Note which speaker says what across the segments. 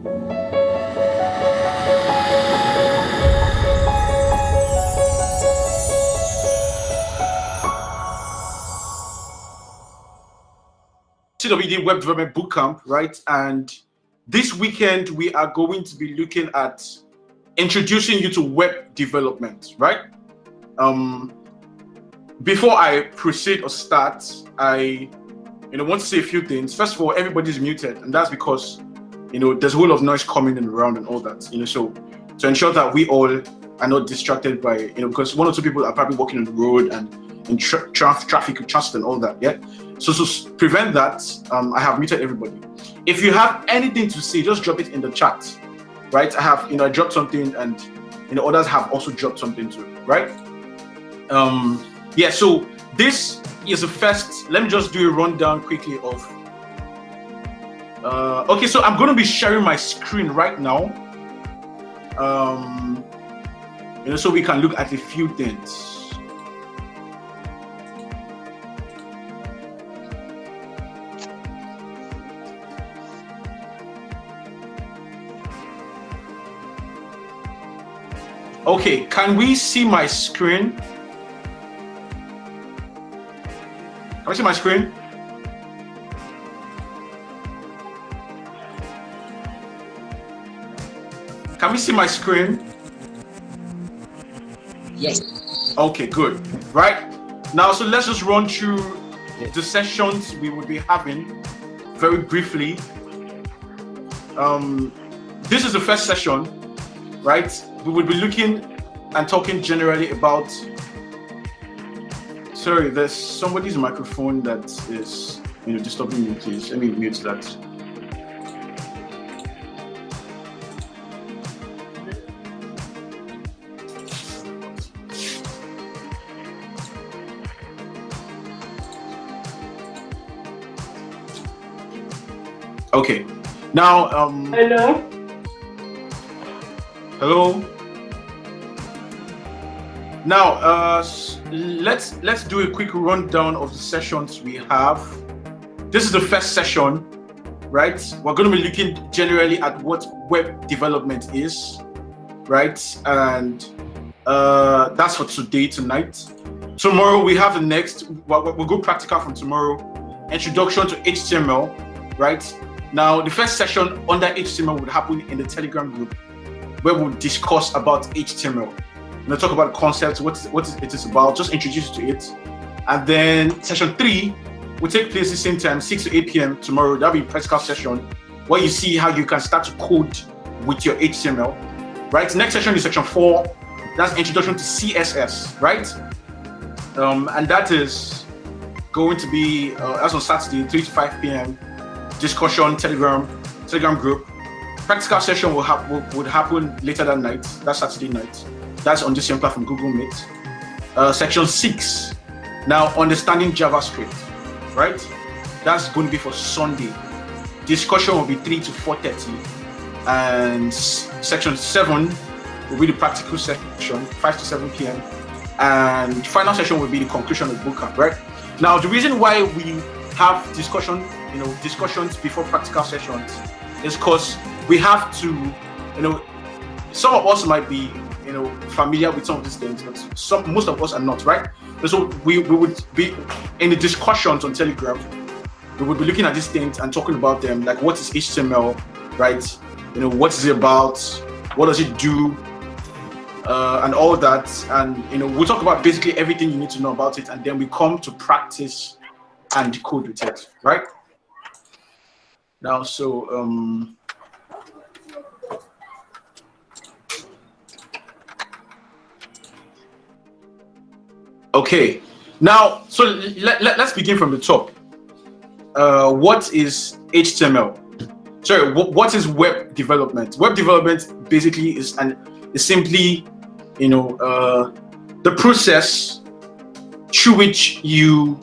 Speaker 1: TWD Web Development Bootcamp, right? And this weekend we are going to be looking at introducing you to web development, right? Before I proceed or start, I want to say a few things. First of all, everybody's muted, and that's because there's a whole lot of noise coming in around and all that. So to ensure that we all are not distracted by because one or two people are probably walking on the road and in traffic, trust and all that. Yeah. So to prevent that, I have muted everybody. If you have anything to say, just drop it in the chat, right? I dropped something, and others have also dropped something too, right? Yeah. So this is the first. Let me just do a rundown quickly of. Okay, so I'm going to be sharing my screen right now. So we can look at a few things. Okay, can we see my screen? Can we see my screen? Can we see my screen?
Speaker 2: Yes.
Speaker 1: Okay, good. Right now, so let's just run through the sessions we will be having very briefly. This is the first session, right? We will be looking and talking generally about. Sorry, there's somebody's microphone that is disturbing me. Please let me mute that. Okay, now
Speaker 3: Hello.
Speaker 1: Hello. Now let's do a quick rundown of the sessions we have. This is the first session, right? We're going to be looking generally at what web development is, right? And that's for tonight. Tomorrow we have the next. We'll go practical from tomorrow. Introduction to HTML, right? Now the first session under HTML would happen in the Telegram group, where we'll discuss about HTML. Talk about concepts, what it is about, just introduce you to it. And then session 3 will take place the same time, 6 to 8 p.m. tomorrow. That'll be a practical session where you see how you can start to code with your HTML, right? Next session is section 4. That's introduction to CSS, right? And that is going to be, that's on Saturday, 3 to 5 p.m. Discussion, Telegram group. Practical session would happen later that night. That's Saturday night. That's on the same platform, Google Meet. Section 6. Now, understanding JavaScript, right? That's going to be for Sunday. Discussion will be 3 to 4:30, and section 7 will be the practical section, 5 to 7 p.m. And final session will be the conclusion of the bootcamp, right? Now, the reason why we have discussions before practical sessions is because we have to, some of us might be, familiar with some of these things, but most of us are not, right? And so we would be in the discussions on Telegram. We would be looking at these things and talking about them, like what is HTML, right? What is it about? What does it do? And all that. And we'll talk about basically everything you need to know about it, and then we come to practice and code with it, right? Now, so okay, now so let's begin from the top. What is HTML? Sorry, what is web development? Web development basically is simply the process through which you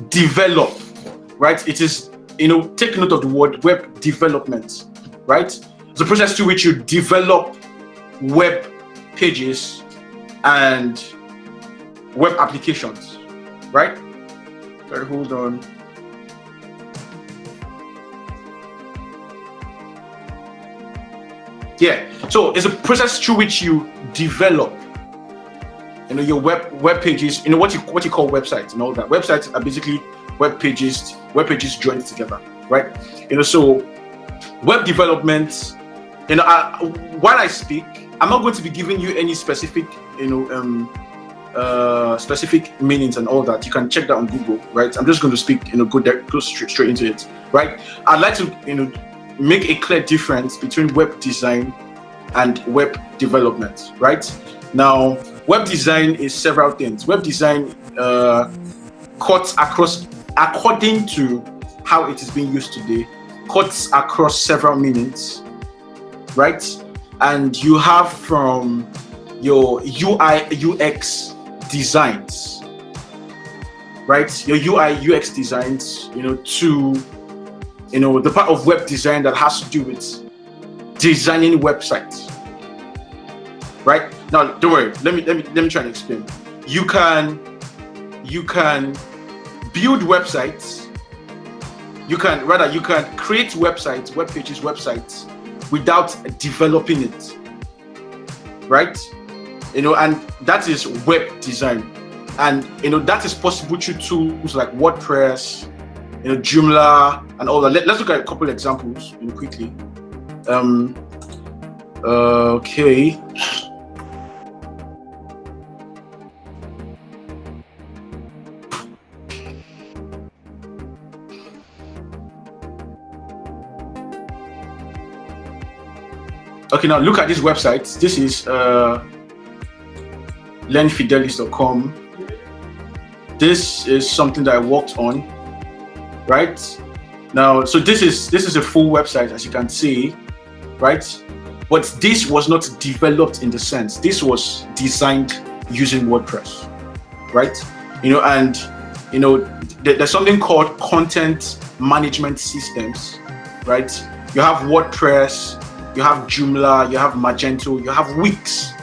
Speaker 1: develop, right? It is take note of the word web development, right? It's the process through which you develop web pages and web applications, right? Sorry, hold on. Yeah. So it's a process through which you develop, your web pages, what you call websites and all that. Websites are basically web pages joined together, right? So web development, while I speak, I'm not going to be giving you any specific, specific meanings and all that. You can check that on Google, right? I'm just going to speak, go straight into it, right? I'd like to, make a clear difference between web design and web development, right? Now, web design is several things. Web design cuts across, according to how it is being used today, cuts across several meanings, right? And you have from your UI UX designs, right? Your UI UX designs, to the part of web design that has to do with designing websites, right? Now, don't worry. Let me try and explain. You can build websites. You can create websites, web pages, websites without developing it, right? And that is web design, and that is possible through tools like WordPress, Joomla, and all that. Let's look at a couple examples quickly. Okay. Okay, now look at this website. This is learnfidelis.com. This is something that I worked on, right? Now, so this is a full website, as you can see, right? But this was not developed in the sense. This was designed using WordPress, right? There's something called content management systems, right? You have WordPress, you have Joomla, you have Magento, you have Wix.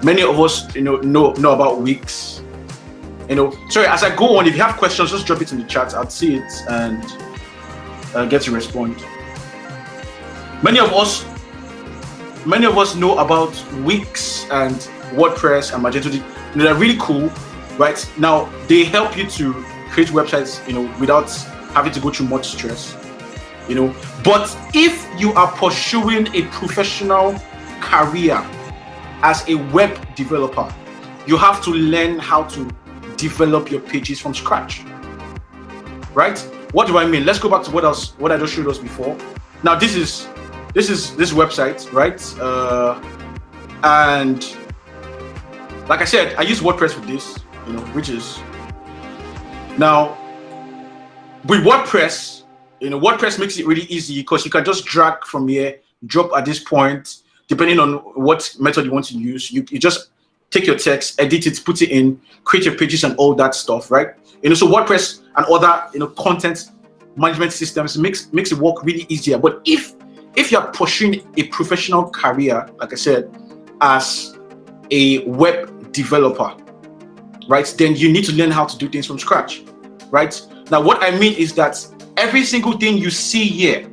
Speaker 1: Many of us, know about Wix. Sorry, as I go on, if you have questions, just drop it in the chat. I'll see it and get to respond. Many of us know about Wix and WordPress and Magento. They're really cool, right? Now they help you to create websites, without having to go through much stress. But if you are pursuing a professional career as a web developer, you have to learn how to develop your pages from scratch, right? What do I mean? Let's go back to what I just showed us before. Now this is this website, right? And like I said, I use WordPress for this, which is now with WordPress. WordPress makes it really easy because you can just drag from here, drop at this point, depending on what method you want to use. You just take your text, edit it, put it in, create your pages and all that stuff, right? So WordPress and other, content management systems makes it work really easier. But if you're pursuing a professional career, like I said, as a web developer, right, then you need to learn how to do things from scratch, right? Now, what I mean is that every single thing you see here,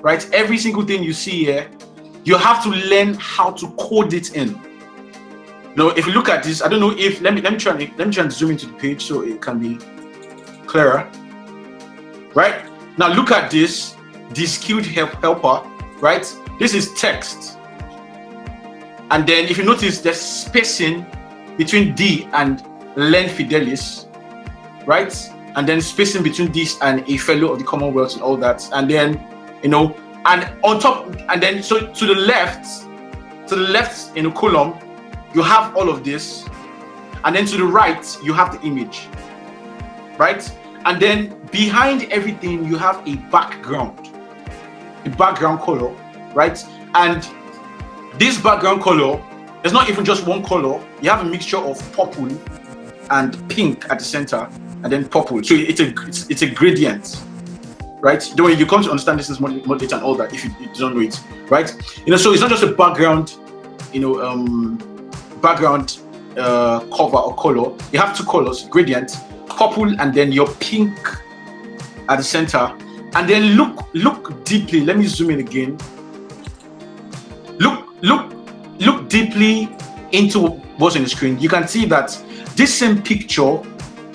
Speaker 1: right? Every single thing you see here, you have to learn how to code it in. If you look at this, I don't know if let me try and zoom into the page so it can be clearer. Right? Now look at this skilled helper, right? This is text. And then if you notice there's spacing between D and Learn Fidelis, right? And then spacing between this and a fellow of the Commonwealth and all that. And then, and on top, and then so to the left in a column, you have all of this. And then to the right, you have the image, right? And then behind everything, you have a background color, right? And this background color is not even just one color. You have a mixture of purple and pink at the center, and then purple. So it's a gradient, right? The way you come to understand this is more later and all that if you don't know it, right? So it's not just a background, background cover or color. You have two colors, gradient, purple, and then your pink at the center. And then look deeply. Let me zoom in again. Look deeply into what's on the screen. You can see that this same picture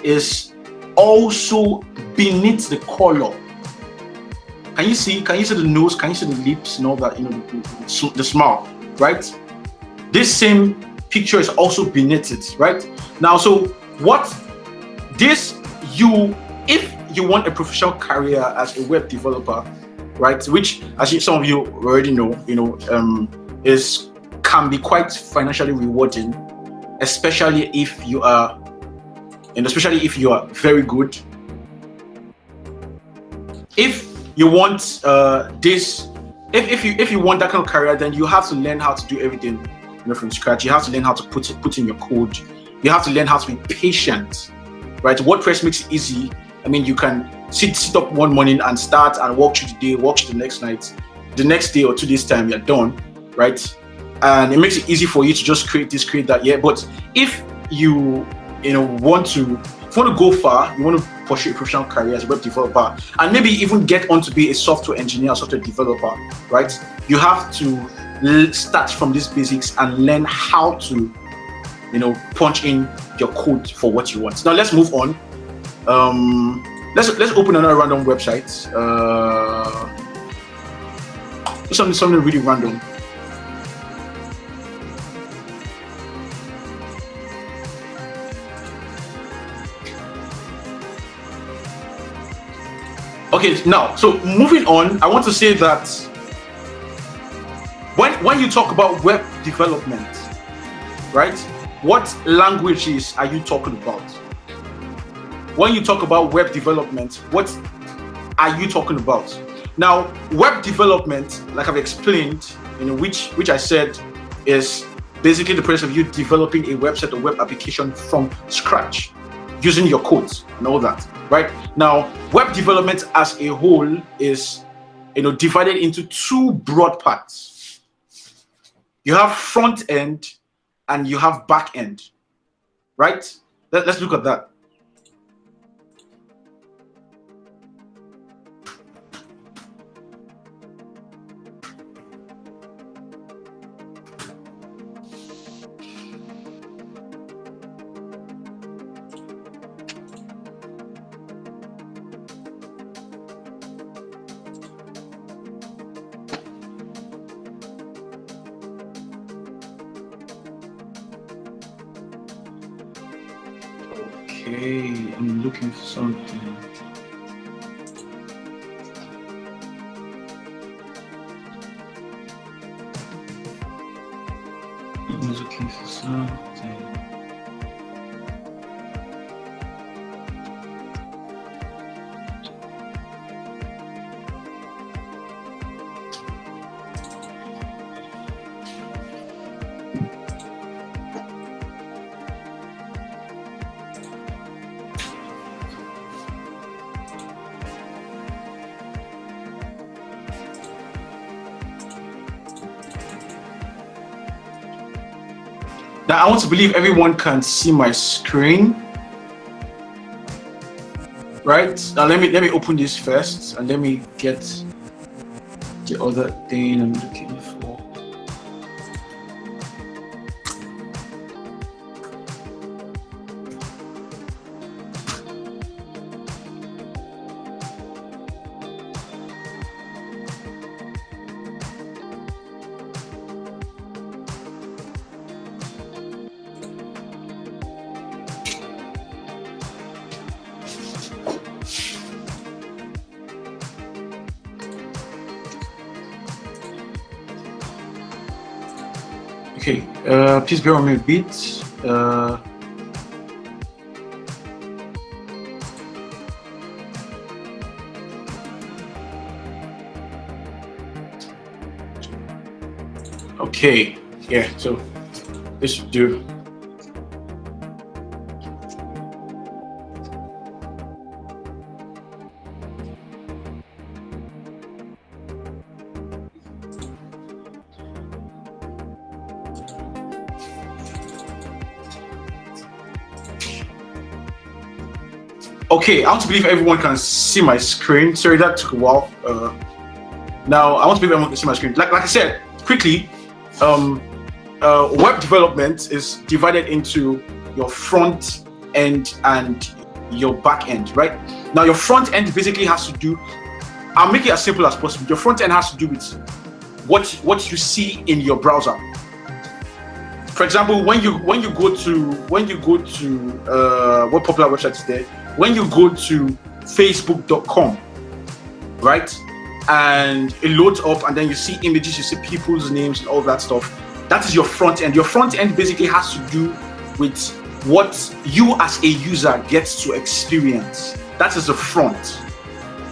Speaker 1: is also beneath the color. Can you see the nose? Can you see the lips and all that? You know, the smile, right? This same picture is also beneath it, right? Now, so what this if you want a professional career as a web developer, right? Which, as some of you already know, can be quite financially rewarding, especially if you are very good. If you want if you want that kind of career, then you have to learn how to do everything, from scratch. You have to learn how to put in your code. You have to learn how to be patient, right? WordPress makes it easy. I mean, you can sit up one morning and start and walk through the day, walk through the next night. The next day or 2 days time, you're done, right? And it makes it easy for you to just create that. Yeah, but if you want to go far, you want to pursue a professional career as a web developer, and maybe even get on to be a software engineer, software developer, right? You have to start from these basics and learn how to, punch in your code for what you want. Now let's move on. Let's open another random website. Something really random. Okay, now, so moving on, I want to say that when you talk about web development, right, what languages are you talking about? When you talk about web development, what are you talking about? Now, web development, like I've explained, which I said is basically the process of you developing a website or web application from scratch, using your codes and all that, right? Now, web development as a whole is, divided into two broad parts. You have front end and you have back end, right? Let's look at that. Okay, I'm looking for something. I'm looking for something. Now I want to believe everyone can see my screen, right? Now let me open this first and let me get the other thing I'm looking for. Okay, please bear with me a bit. Okay, yeah, so this should do. Okay, I want to believe everyone can see my screen. Sorry, that took a while. Now, I want to believe everyone can see my screen. Like I said, quickly, web development is divided into your front end and your back end, right? Now, your front end basically has to do, I'll make it as simple as possible. Your front end has to do with what you see in your browser. For example, when you go to what popular website is there? When you go to facebook.com, right? And it loads up, and then you see images, you see people's names and all that stuff. That is your front end. Your front end basically has to do with what you as a user gets to experience. That is the front,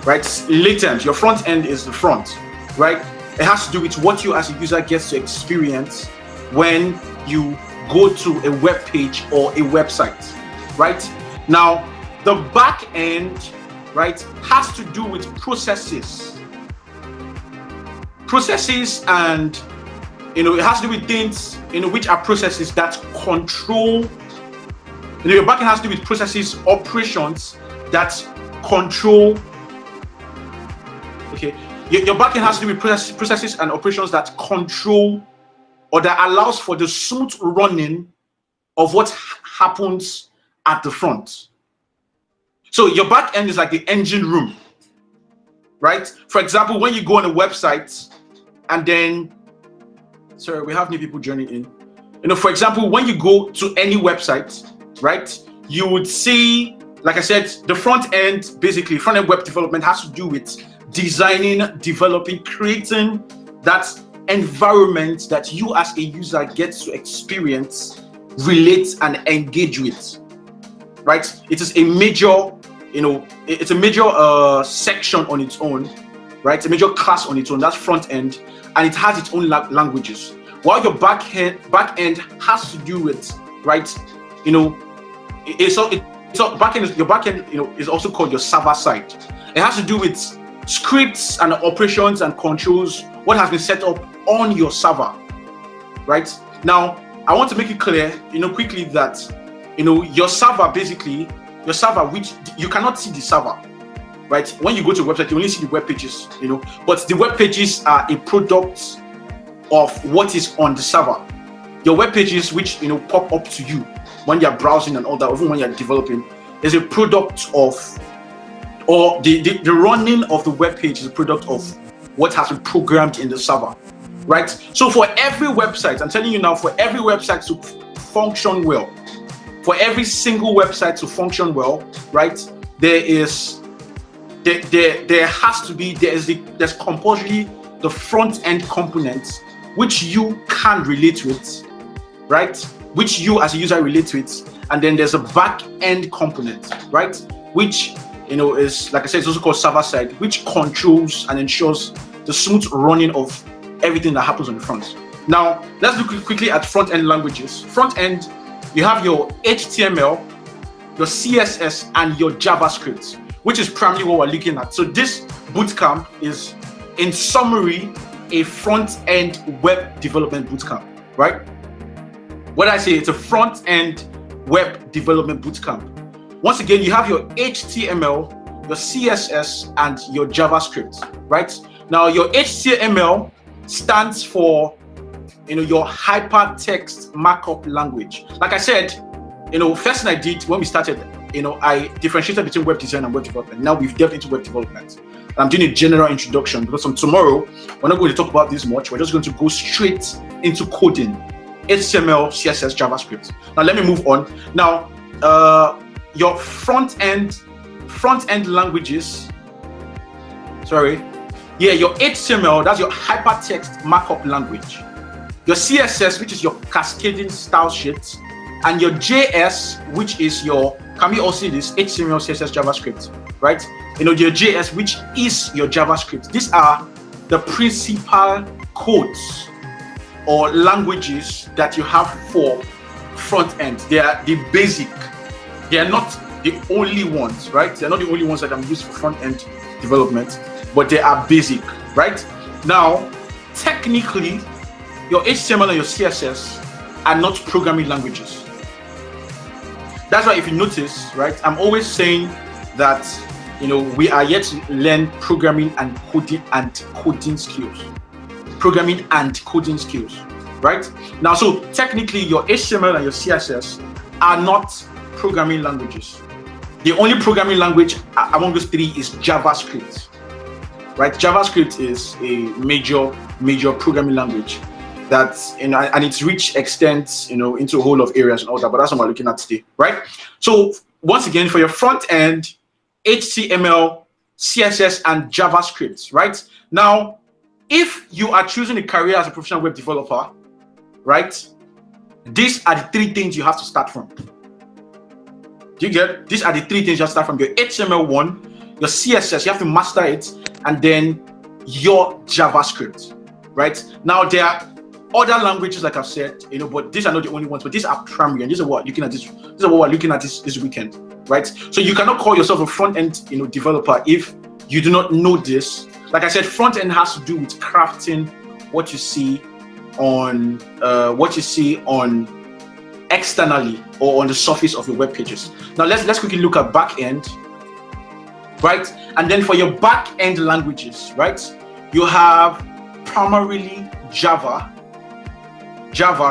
Speaker 1: right? Latent. Your front end is the front, right? It has to do with what you as a user gets to experience when you go to a web page or a website, right? Now, the back end, right, has to do with processes, and it has to do with things, which are processes that control. Your backend has to do with processes, operations that control. Okay, your backend has to do with processes and operations that control, or that allows for the smooth running of what happens at the front. So your back end is like the engine room, right? For example, when you go on a website and then, sorry, we have new people joining in. For example, when you go to any website, right, you would see, like I said, the front end, basically front end web development has to do with designing, developing, creating that environment that you as a user gets to experience, relate, and engage with, right? It is a major, it's a major section on its own, right? It's a major class on its own. That's front end, and it has its own languages. While your back end has to do with, right? Your back end is also called your server side. It has to do with scripts and operations and controls, what has been set up on your server, right? Now, I want to make it clear, quickly that, your server, basically, your server, which you cannot see the server, right? When you go to a website, you only see the web pages, but the web pages are a product of what is on the server. Your web pages, which, pop up to you when you're browsing and all that, even when you're developing, is a product of, or the running of the web page is a product of what has been programmed in the server, right? So for every website, I'm telling you now, for every website to function well, for every single website to function well, right, there's compulsory the front end component which you can relate with, right? Which you as a user relate with, and then there's a back end component, right? Which is, like I said, it's also called server side, which controls and ensures the smooth running of everything that happens on the front. Now, let's look quickly at front end languages. Front end, you have your HTML, your CSS, and your JavaScript, which is primarily what we're looking at. So this bootcamp is, in summary, a front end web development bootcamp, right? What I say, it's a front end web development bootcamp. Once again, you have your HTML, your CSS, and your JavaScript, right? Now, your HTML stands for, your hypertext markup language. Like I said, first thing I did when we started, I differentiated between web design and web development. Now we've delved into web development. And I'm doing a general introduction because from tomorrow, we're not going to talk about this much. We're just going to go straight into coding, HTML, CSS, JavaScript. Now, let me move on. Now, your front end languages, your HTML, that's your hypertext markup language. Your CSS, which is your cascading style sheet, and your JS, which is your, can we all see this? HTML, CSS, JavaScript, right? Your JS, which is your JavaScript. These are the principal codes or languages that you have for front end. They are the basic. They are not the only ones, right? They're not the only ones that I'm used for front end development, but they are basic, right? Now, technically, your HTML and your CSS are not programming languages. That's why if you notice, right, I'm always saying that, we are yet to learn programming and coding skills. Programming and coding skills, right? Now, so technically your HTML and your CSS are not programming languages. The only programming language among those three is JavaScript, right? JavaScript is a major programming language that, and its reach extends, into a whole of areas and all that, but that's what we're looking at today, right? So once again, for your front end, HTML, CSS, and JavaScript, right? Now, if you are choosing a career as a professional web developer, right, these are the three things you have to start from. Do you get? These are the three things you have to start from. Your HTML1, your CSS, you have to master it, and then your JavaScript, right? Now, there are other languages, like I've said, but these are not the only ones, but these are primary, and these are what we're looking at this weekend, right? So you cannot call yourself a front-end, developer if you do not know this. Like I said, front-end has to do with crafting what you see on externally or on the surface of your web pages. Now let's quickly look at back-end, right? And then for your back-end languages, right, you have primarily Java,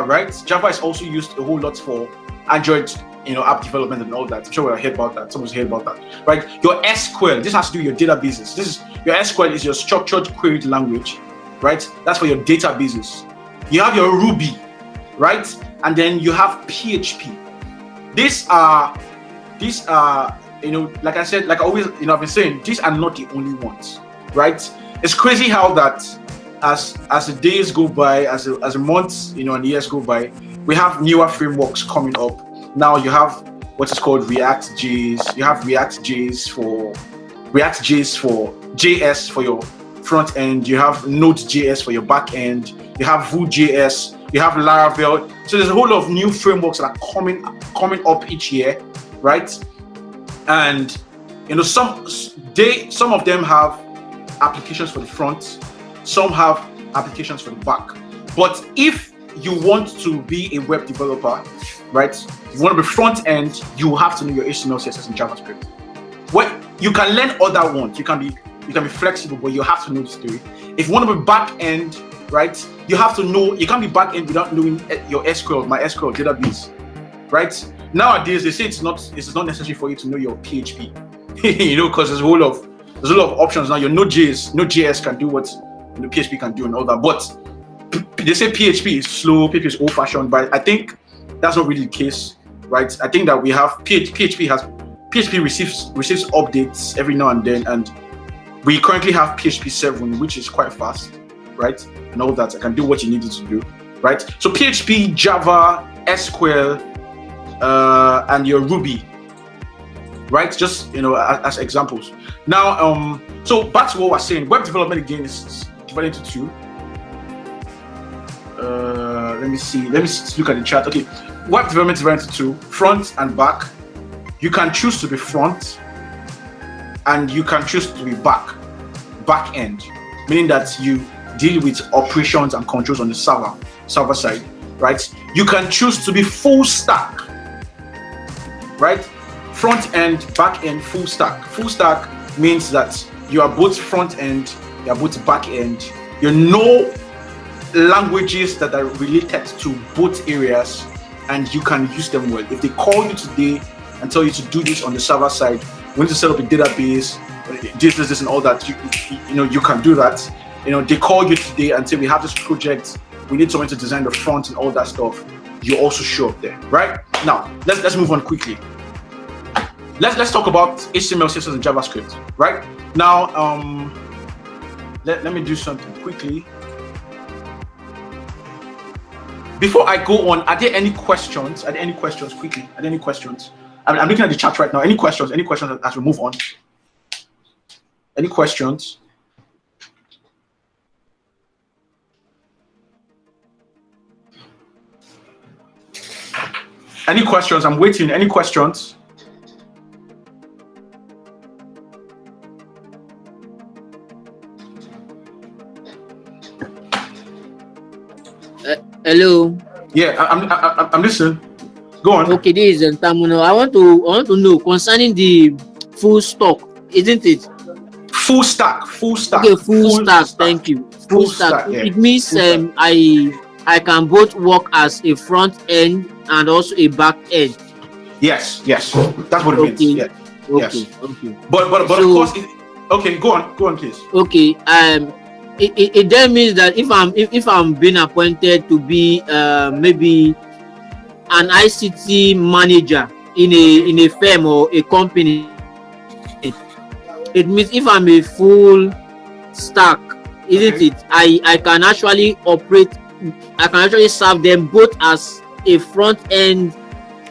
Speaker 1: right? Java is also used a whole lot for Android, app development and all that. I'm sure we'll hear about that. Someone's heard about that, right? Your SQL, this has to do with your databases. Your SQL is your structured query language, right? That's for your databases. You have your Ruby, right? And then you have PHP. These are, like I said, like I always, I've been saying, these are not the only ones, right? It's crazy how that as the days go by, as the months, and the years go by, we have newer frameworks coming up. Now you have what is called React.js. You have React.js for JS for your front end. You have Node.js for your back end. You have Vue.js. You have Laravel. So there's a whole lot of new frameworks that are coming up each year, right? And some of them have applications for the front, some have applications for the back. But if you want to be a web developer, right, if you want to be front end, you have to know your HTML, CSS, and JavaScript. Well, you can learn other ones. You can be flexible, but you have to know this theory. If you want to be back end, right, you have to know. You can't be back end without knowing your SQL, MySQL database, right? Nowadays they say it's not necessary for you to know your PHP, because there's a whole lot of options now. Your Node.js can do what PHP can do and all that, but they say PHP is slow, PHP is old-fashioned, but I think that's not really the case, right? I think that we have PHP receives updates every now and then, and we currently have PHP 7, which is quite fast, right? And all that, I can do what you need it to do, right? So PHP, Java, SQL, and your Ruby, right? Just as examples. Now, so back to what we're saying. Web development again is divided into two. Let me see. Let me look at the chat. Okay, web development is divided into two: front and back. You can choose to be front, and you can choose to be back end, meaning that you deal with operations and controls on the server side, right? You can choose to be full stack, right? Front end, back end, full stack. Full stack means that you are both front end, you are both back end. You know languages that are related to both areas, and you can use them well. If they call you today and tell you to do this on the server side, we need to set up a database, this and all that, you can do that. They call you today and say, we have this project, we need someone to design the front and all that stuff. You also show up there, right? Now, let's move on quickly. Let's talk about HTML, CSS, and JavaScript, right? Now, let me do something quickly. Before I go on, are there any questions? Quickly? Are there any questions? I'm looking at the chat right now. Any questions? As we move on? Any questions? Any questions? I'm waiting. Any questions?
Speaker 2: Hello.
Speaker 1: Yeah, I'm listening. Go on.
Speaker 2: Okay, this is Tamuno. I want to know concerning the full stack, isn't it?
Speaker 1: Full stack.
Speaker 2: Okay, full stack. Thank you. Full stack.
Speaker 1: Yeah.
Speaker 2: It means I can both work as a front end and also a back end.
Speaker 1: Yes, that's what it means.
Speaker 2: Okay,
Speaker 1: Yeah,
Speaker 2: okay,
Speaker 1: yes.
Speaker 2: okay.
Speaker 1: But of
Speaker 2: So
Speaker 1: course, okay, go on, please.
Speaker 2: okay, it then means that if I'm being appointed to be maybe an ICT manager
Speaker 1: Okay,
Speaker 2: in a firm or a company, it means if I'm a full stack, isn't
Speaker 1: okay,
Speaker 2: it? I can actually operate, I can actually serve them both as a front end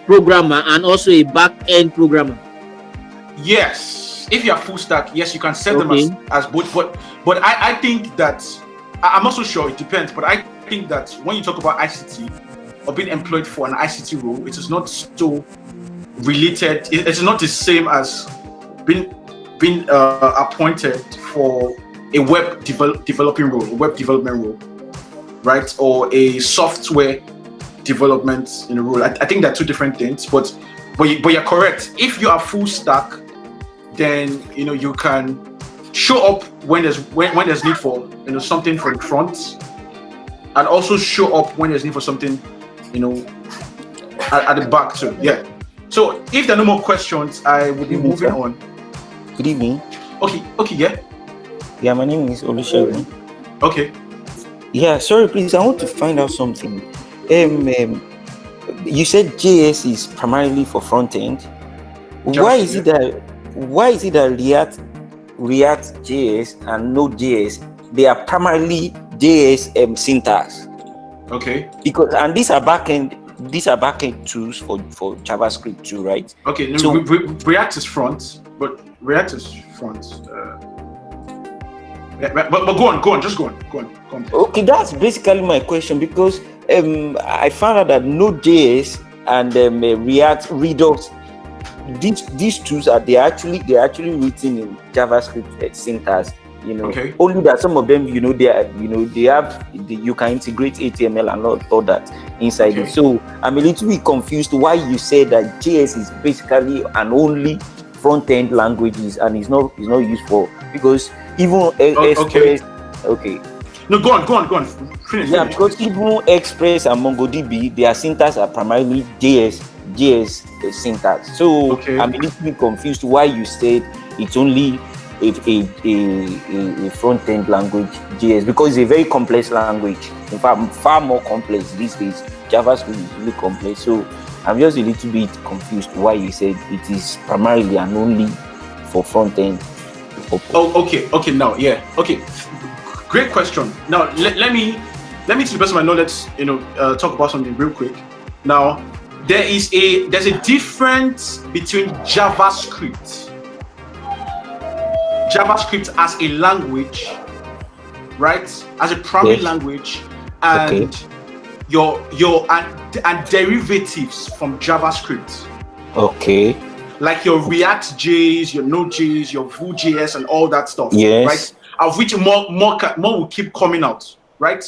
Speaker 2: programmer and also a back end programmer.
Speaker 1: yes. If you are full stack, yes, you can set them
Speaker 2: Okay,
Speaker 1: as both. But I think that I'm not so sure. It depends. But I think that when you talk about ICT or being employed for an ICT role, it is not so related. It's not the same as being appointed for a developing role, a web development role, right, or a software development in a role. I think they're two different things. But you're correct. If you are full stack, then you can show up when there's need for something for the front, and also show up when there's need for something you know at the back too. Yeah. So if there are no more questions, I will
Speaker 3: Good
Speaker 1: be
Speaker 3: evening,
Speaker 1: moving
Speaker 3: sir.
Speaker 1: on.
Speaker 3: Good evening.
Speaker 1: Okay, yeah.
Speaker 3: Yeah, my name is Olusegun.
Speaker 1: Okay.
Speaker 3: Yeah, sorry, please. I want to find out something. You said JS is primarily for front end. Why is it that React JS and Node.js, they are primarily JS syntax?
Speaker 1: Okay.
Speaker 3: Because and these are backend tools for JavaScript too, right?
Speaker 1: Okay. No,
Speaker 3: So
Speaker 1: React is front, but React is front. Yeah, but go on. Just go on.
Speaker 3: okay, that's basically my question, because I found out that Node.js and React Redux, these tools they're actually written in JavaScript syntax.
Speaker 1: Okay.
Speaker 3: Only that some of them, you can integrate HTML and all that inside
Speaker 1: Okay.
Speaker 3: it. So I'm a little bit confused why you said that JS is basically and only front end languages and it's not used for, because even Express. Okay.
Speaker 1: No, go on. Finish.
Speaker 3: Yeah, because even Express and MongoDB, their syntax are primarily JS syntax. So
Speaker 1: Okay.
Speaker 3: I'm a little bit confused why you said it's only a front end language, JS, because it's a very complex language. In fact, far more complex these days. JavaScript is really complex. So I'm just a little bit confused why you said it is primarily and only for front end.
Speaker 1: Okay. Now, yeah. Okay. Great question. Now, let me, to the best of my knowledge, talk about something real quick. Now, there's a difference between JavaScript as a language, right, as a primary language, and your derivatives from JavaScript.
Speaker 3: Okay.
Speaker 1: Like your React.js, your Node.js, your Vue.js, and all that stuff.
Speaker 3: Yes.
Speaker 1: Right. Of which more will keep coming out, right?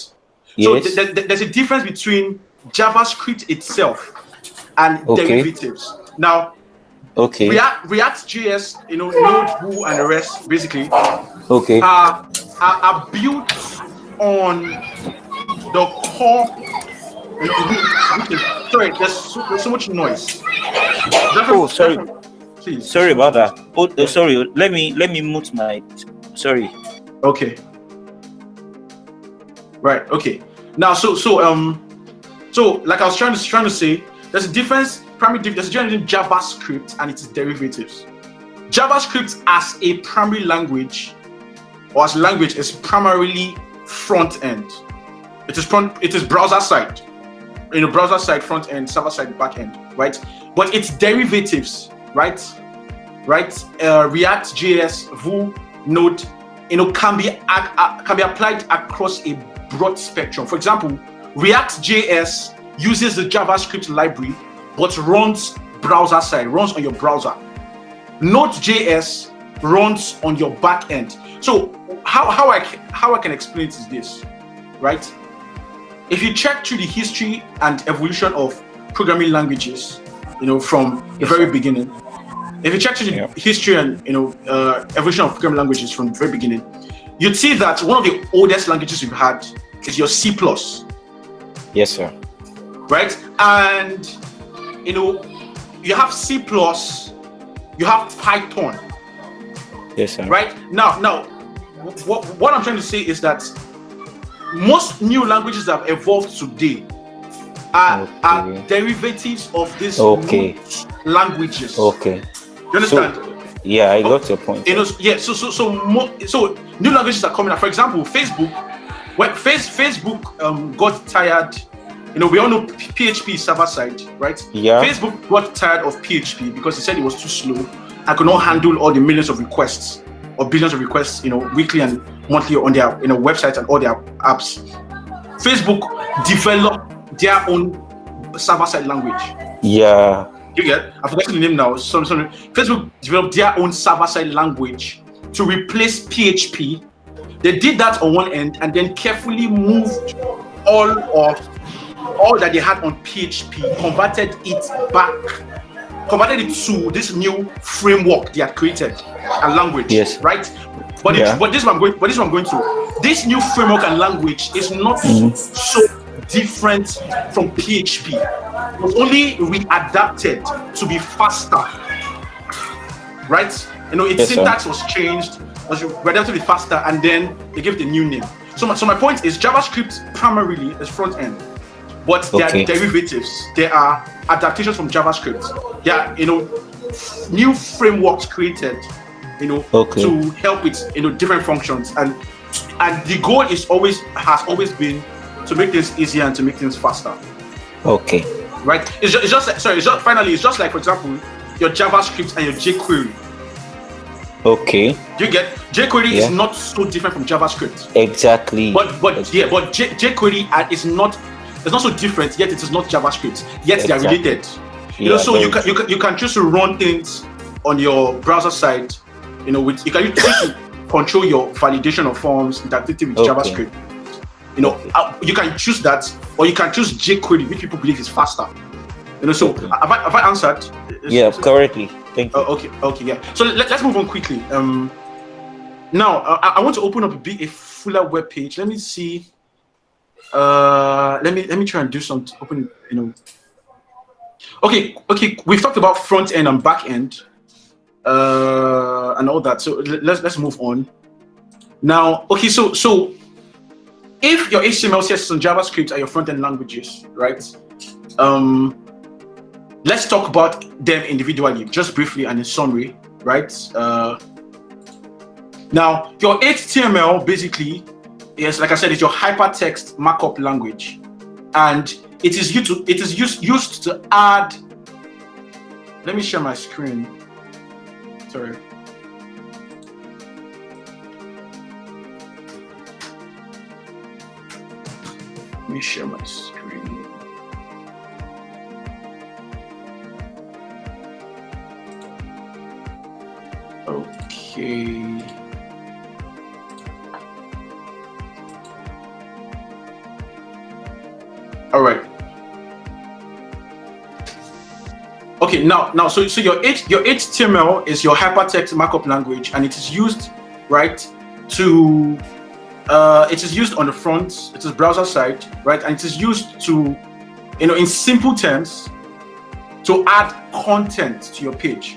Speaker 3: Yes.
Speaker 1: So there's a difference between JavaScript itself and derivatives. Now, React.js, Node, Vue, and the rest, basically, are built on the core. Sorry, there's so much noise.
Speaker 3: Sorry.
Speaker 1: Please.
Speaker 3: Sorry about that. Sorry. Let me mute my. Sorry.
Speaker 1: Okay. Right. Okay. Now, so like I was trying to say, there's a difference. There's a difference in JavaScript and its derivatives. JavaScript as a primary language or as a language is primarily front end. It is browser side. Browser side front end, server side back end, right? But its derivatives, right? React.js, Vue, Node, can be applied across a broad spectrum. For example, React.js uses the JavaScript library, but runs browser side, runs on your browser. Node.js runs on your back end. So how I can explain it is this, right? If you check through the history and evolution of programming languages, from the very beginning. If you check through the history and evolution of programming languages from the very beginning, you'd see that one of the oldest languages we've had is your C++.
Speaker 3: Yes, sir.
Speaker 1: right? And you have C++, you have Python.
Speaker 3: Yes, sir.
Speaker 1: Right? Now, what I'm trying to say is that most new languages that have evolved today are derivatives of these root languages.
Speaker 3: Okay.
Speaker 1: You understand?
Speaker 3: Yeah, I got your point.
Speaker 1: So new languages are coming out. For example, Facebook. When Facebook got tired, we all know PHP is server side, right?
Speaker 3: Yeah.
Speaker 1: Facebook got tired of PHP because he said it was too slow and could not handle all the millions of requests or billions of requests, weekly and monthly on their websites and all their apps. Facebook developed their own server-side language.
Speaker 3: Yeah.
Speaker 1: You get? I forgot the name now. Facebook developed their own server-side language to replace PHP. They did that on one end and then carefully moved all that they had on PHP, converted it to this new framework they had created, a language.
Speaker 3: Yes.
Speaker 1: Right? But this is what I'm going to. This new framework and language is not so different from PHP. It was only readapted to be faster. Right? Its syntax was changed, was readapted to be faster, and then they gave the new name. So my point is JavaScript primarily is front end, but they are derivatives. They are adaptations from JavaScript. They are new frameworks created to help with different functions, and the goal has always been to make things easier and to make things faster.
Speaker 3: Okay.
Speaker 1: Right? It's just like, for example, your JavaScript and your jQuery.
Speaker 3: Okay.
Speaker 1: You get jQuery is not so different from JavaScript.
Speaker 3: Exactly.
Speaker 1: But jQuery is not so different, yet it is not JavaScript. Yet they are related. So you can choose to run things on your browser side. You can choose to control your validation of forms interactivity with JavaScript. You can choose that, or you can choose jQuery, which people believe is faster. So have I answered?
Speaker 3: Correctly. Thank you.
Speaker 1: Okay, yeah. So let's move on quickly. Now I want to open up a fuller web page. Let me see. Let me try and do some open. Okay. We've talked about front end and back end, and all that. So let's move on. Now, okay. So if your HTML, CSS, and JavaScript are your front end languages, right? Let's talk about them individually, just briefly and in summary, right? Now, your HTML basically is, like I said, is your hypertext markup language, and it is used to add. Let me share my screen. Sorry. Let me share my screen. Okay. All right. Okay. Now, so your HTML is your hypertext markup language, and it is used, right, to it is used on the front. It is browser side, right, and it is used to, in simple terms, to add content to your page.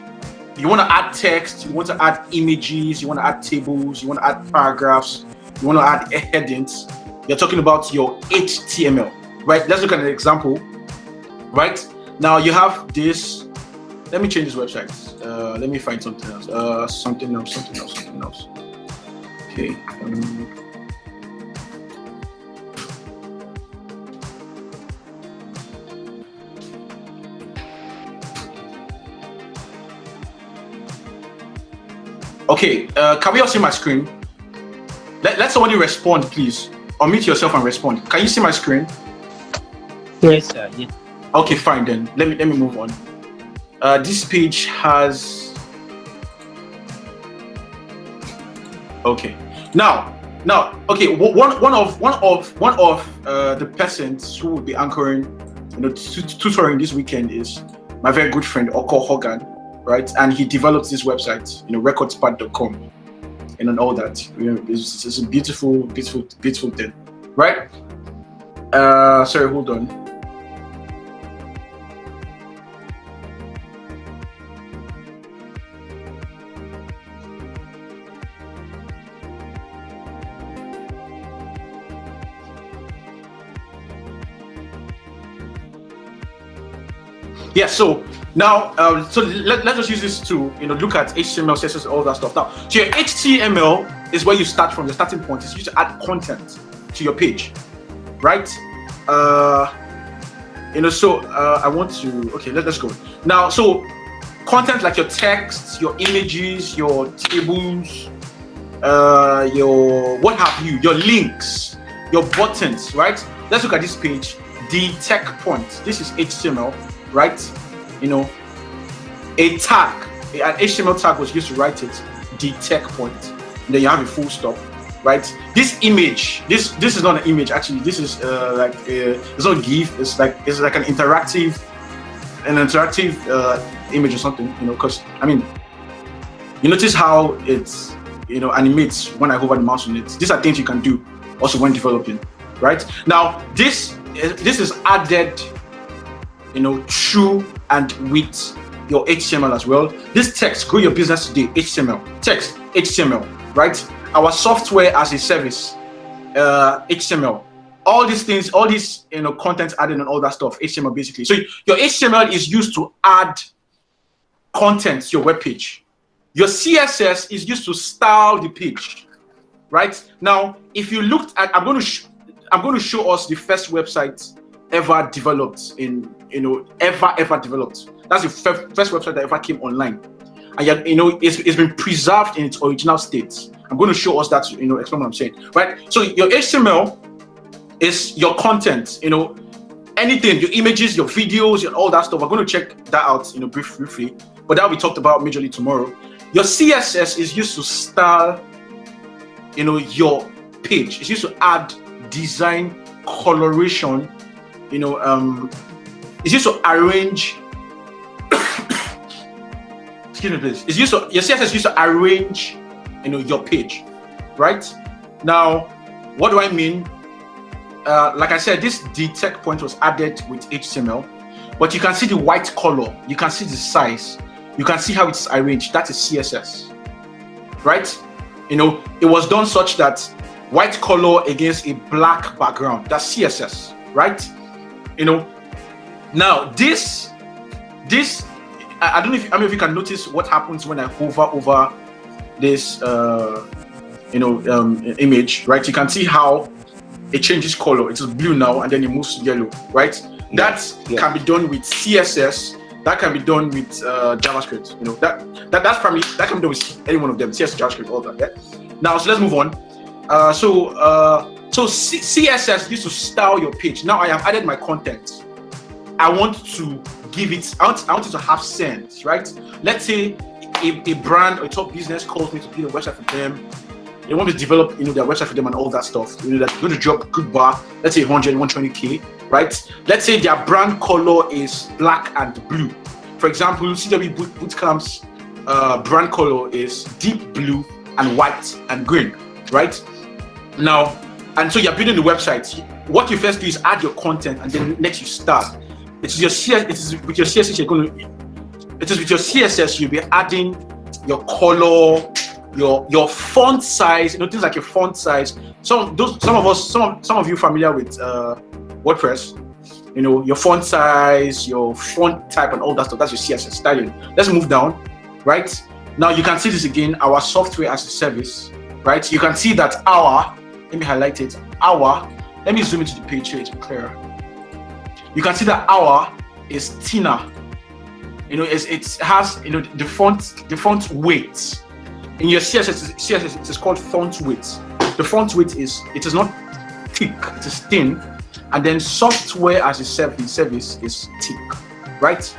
Speaker 1: You want to add text, you want to add images, you want to add tables, you want to add paragraphs, you want to add headings. You're talking about your HTML, right? Let's look at an example, right? Now you have this. Let me change this website. Let me find something else. Something else. Okay. Okay, can we all see my screen? Let somebody respond, please. Unmute yourself and respond. Can you see my screen?
Speaker 2: Yes, sir. Yes.
Speaker 1: Okay, fine then. Let me move on. This page has. Okay. Now. Okay. One of the persons who will be anchoring, tutoring this weekend is my very good friend Oko Hogan. Right, and he developed this website, recordspad.com, and all that. It's a beautiful thing, right? Sorry, hold on. Yeah, so now, let's just use this to look at HTML, CSS, all that stuff. Now, so your HTML is where you start from. The starting point is used to add content to your page, right? I want to. Okay, let's go now. So, content like your text, your images, your tables, your what have you, your links, your buttons, right? Let's look at this page. The tech point. This is HTML. Right, a tag, an HTML tag was used to write it, the tech point. And then you have a full stop, right? This image, this is not an image actually. This is it's not a GIF. It's like an interactive image or something. Because I mean, you notice how it's animates when I hover the mouse on it. These are things you can do also when developing, right? Now this is added. Through and with your HTML as well. This text, grow your business today, HTML, text, HTML, right? Our software as a service, HTML. All these things, all these content added and all that stuff, HTML basically. So your HTML is used to add content to your web page. Your CSS is used to style the page, right? Now, if you looked at, I'm going to show us the first website ever developed ever developed. That's the first website that ever came online, and yet it's been preserved in its original state. I'm going to show us that to explain what I'm saying, right? So your HTML is your content, anything, your images, your videos, and all that stuff. I'm going to check that out briefly, but that will be talked about majorly tomorrow. Your CSS is used to style your page. It's used to add design, coloration, it's used to arrange. Excuse me, please. Your CSS is used to arrange, your page, right? Now, what do I mean? Like I said, this tech point was added with HTML, but you can see the white color, you can see the size, you can see how it's arranged. That is CSS, right? It was done such that white color against a black background. That's CSS, right? Now this I don't know if you can notice what happens when I hover over this image, right? You can see how it changes color. It's blue now and then it moves to yellow, right? That can be done with CSS. That can be done with JavaScript. That can be done with any one of them. CSS, JavaScript, all that. Yeah. Now, so let's move on. So CSS used to style your page. Now I have added my content. I want to give it. I want it to have sense, right? Let's say a brand or a top business calls me to build a website for them. They want me to develop, their website for them and all that stuff. That's going to drop good bar. Let's say 100, 120K, right? Let's say their brand color is black and blue. For example, CW Bootcamp's brand color is deep blue and white and green, right? Now, and so you're building the website. What you first do is add your content, and then next you start. It is with your CSS you'll be adding your color, your font size, things like your font size. Some of you familiar with WordPress, your font size, your font type, and all that stuff. That's your CSS styling. Let's move down, right? Now you can see this again, our software as a service, right? You can see that let me highlight it, let me zoom into the page here, it's clearer. You can see that our is thinner. It has the font weight. In your CSS it is called font weight. The font weight is not thick, it is thin, and then software as a service is thick, right?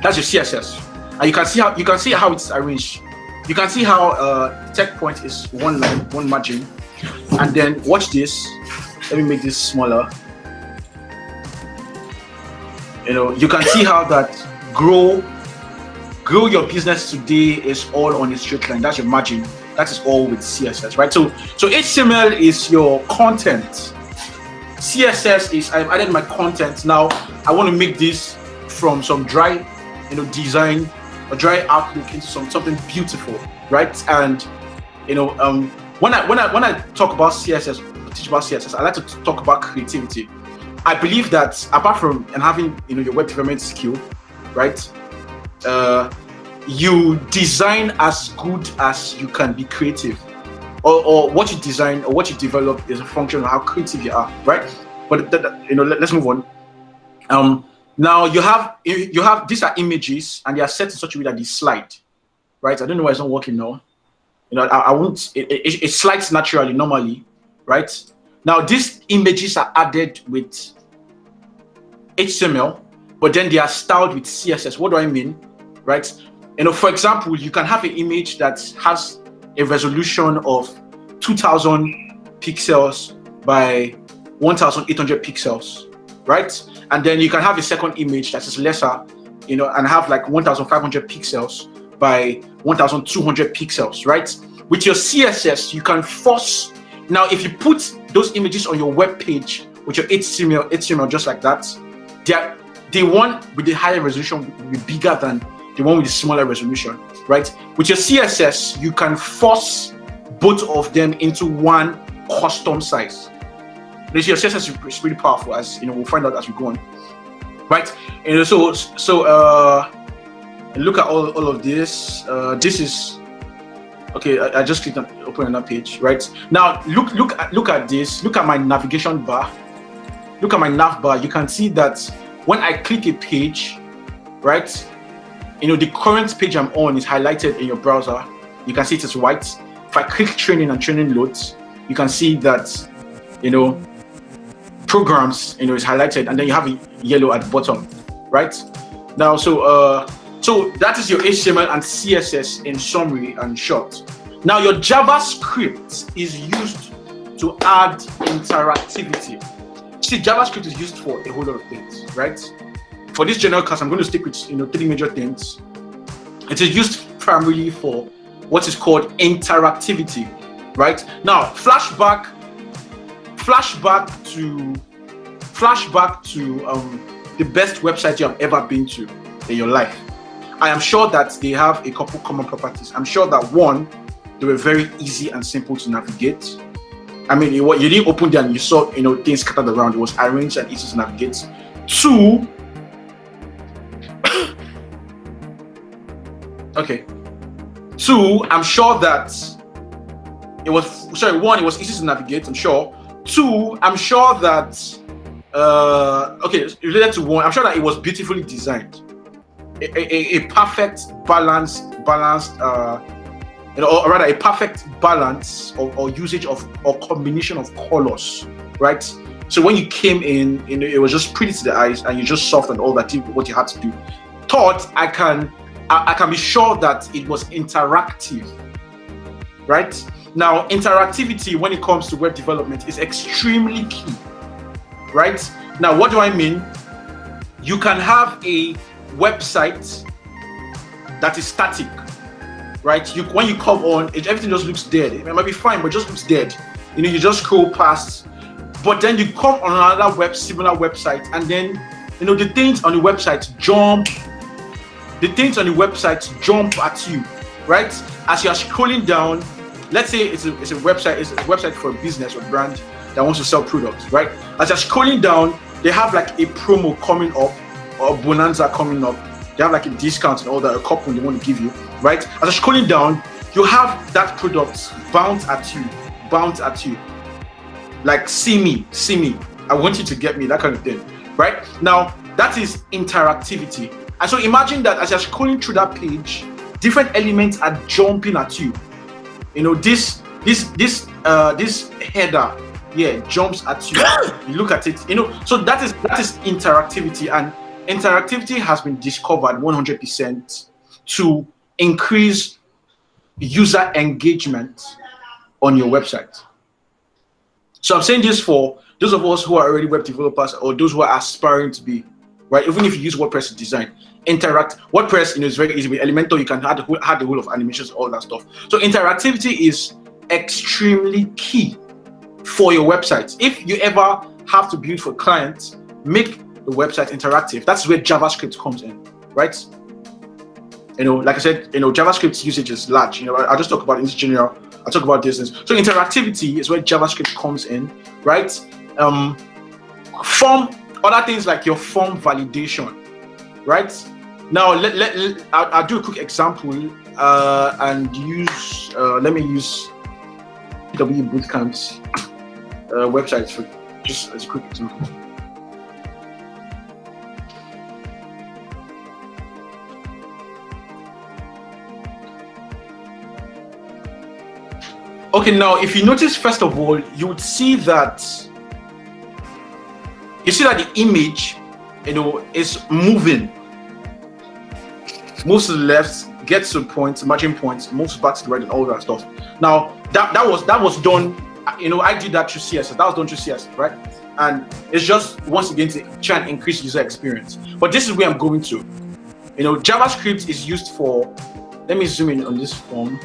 Speaker 1: That's your CSS, and you can see how it's arranged. You can see how tech point is one line, one margin, and then watch this. Let me make this smaller. You can see how that grow your business today is all on a straight line. That's your margin. That is all with CSS, right? So HTML is your content. CSS is I've added my content. Now I want to make this from some dry, design or dry outlook into something beautiful, right? And when I talk about CSS, teach about CSS, I like to talk about creativity. I believe that apart from having your web development skill, right? You design as good as you can be creative, or what you design or what you develop is a function of how creative you are, right? But let's move on. Now you have these are images and they are set in such a way that they slide, right? I don't know why it's not working now. I won't. It slides naturally normally, right? Now these images are added with HTML, but then they are styled with CSS. What do I mean, right? For example, you can have an image that has a resolution of 2000 pixels by 1800 pixels, right? And then you can have a second image that is lesser, and have like 1500 pixels by 1200 pixels, right? With your CSS, you can force. Now, if you put those images on your web page with your HTML just like that, the one with the higher resolution will be bigger than the one with the smaller resolution, right? With your CSS, you can force both of them into one custom size. Your CSS is pretty powerful, as we'll find out as we go on, right? So look at all of this. This is okay. I just clicked on open on that page, right? Now look at this. Look at my navigation bar. Look at my nav bar. You can see that when I click a page, right? The current page I'm on is highlighted in your browser. You can see it is white. If I click training and training loads, you can see that programs is highlighted, and then you have a yellow at the bottom, right? Now so that is your HTML and CSS in summary and short. Now your JavaScript is used to add interactivity. See, JavaScript is used for a whole lot of things, right? For this general class, I'm going to stick with three major things. It is used primarily for what is called interactivity, right? Now, flashback to the best website you have ever been to in your life. I am sure that they have a couple common properties. I'm sure that one, they were very easy and simple to navigate. I mean, you didn't open them and you saw things scattered around. It was arranged and easy to navigate. Two, I'm sure that it was easy to navigate, I'm sure. Two, I'm sure that related to one, I'm sure that it was beautifully designed. A perfect balanced or rather a perfect balance or usage of or combination of colors, right? So when you came in, it was just pretty to the eyes, and you just soft and all that what you had to do. Third, I can be sure that it was interactive, right? Now, interactivity when it comes to web development is extremely key, right? Now, what do I mean? You can have a website that is static, right? When you come on, everything just looks dead. It might be fine, but it just looks dead. You just scroll past, but then you come on another similar website, and then the things on the website jump. The things on the website jump at you, right? As you are scrolling down, let's say it's a website for a business or brand that wants to sell products, right? As you're scrolling down, they have like a promo coming up or a bonanza coming up. They have like a discount and all that, a coupon they want to give you, right? As you're scrolling down, you have that product bounce at you. Like, see me, I want you to get me, that kind of thing, right? Now, that is interactivity. And so imagine that as you're scrolling through that page, different elements are jumping at you. This header, jumps at you. You look at it, so that is interactivity, and interactivity has been discovered 100% to increase user engagement on your website. So I'm saying this for those of us who are already web developers or those who are aspiring to be, right? Even if you use WordPress to design, WordPress, is very easy. With Elementor, you can add the whole of animations, all that stuff. So interactivity is extremely key for your website. If you ever have to build for clients, make the website interactive. That's where JavaScript comes in, right? Like I said, JavaScript usage is large. I just talk about it in general. I talk about this. So interactivity is where JavaScript comes in, right? Form, other things like your form validation, right? Now I'll do a quick example and use let me use PW Bootcamp's websites for just as a quick example. Okay, now if you notice, first of all, you would see that the image, is moving, moves to the left, gets to points, margin points, moves back to the right, and all that stuff. Now that was done. I did that through CSS. That was done through CSS, right? And it's just once again to try and increase user experience. But this is where I'm going to. JavaScript is used for. Let me zoom in on this form.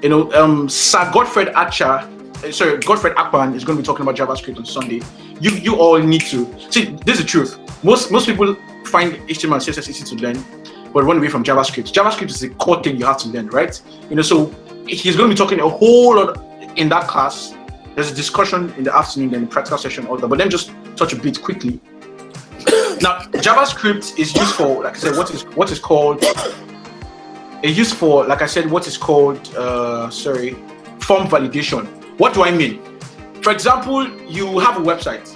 Speaker 1: Sir Godfred Akpan is going to be talking about JavaScript on Sunday. You all need to see. This is the truth. Most people find HTML and CSS easy to learn, but run away from JavaScript. JavaScript is the core thing you have to learn, right? So he's going to be talking a whole lot in that class. There's a discussion in the afternoon, then the practical session, all that. But let me just touch a bit quickly. Now, JavaScript is used for, like I said, what is called. It's used for, like I said, what is called, form validation. What do I mean? For example, you have a website.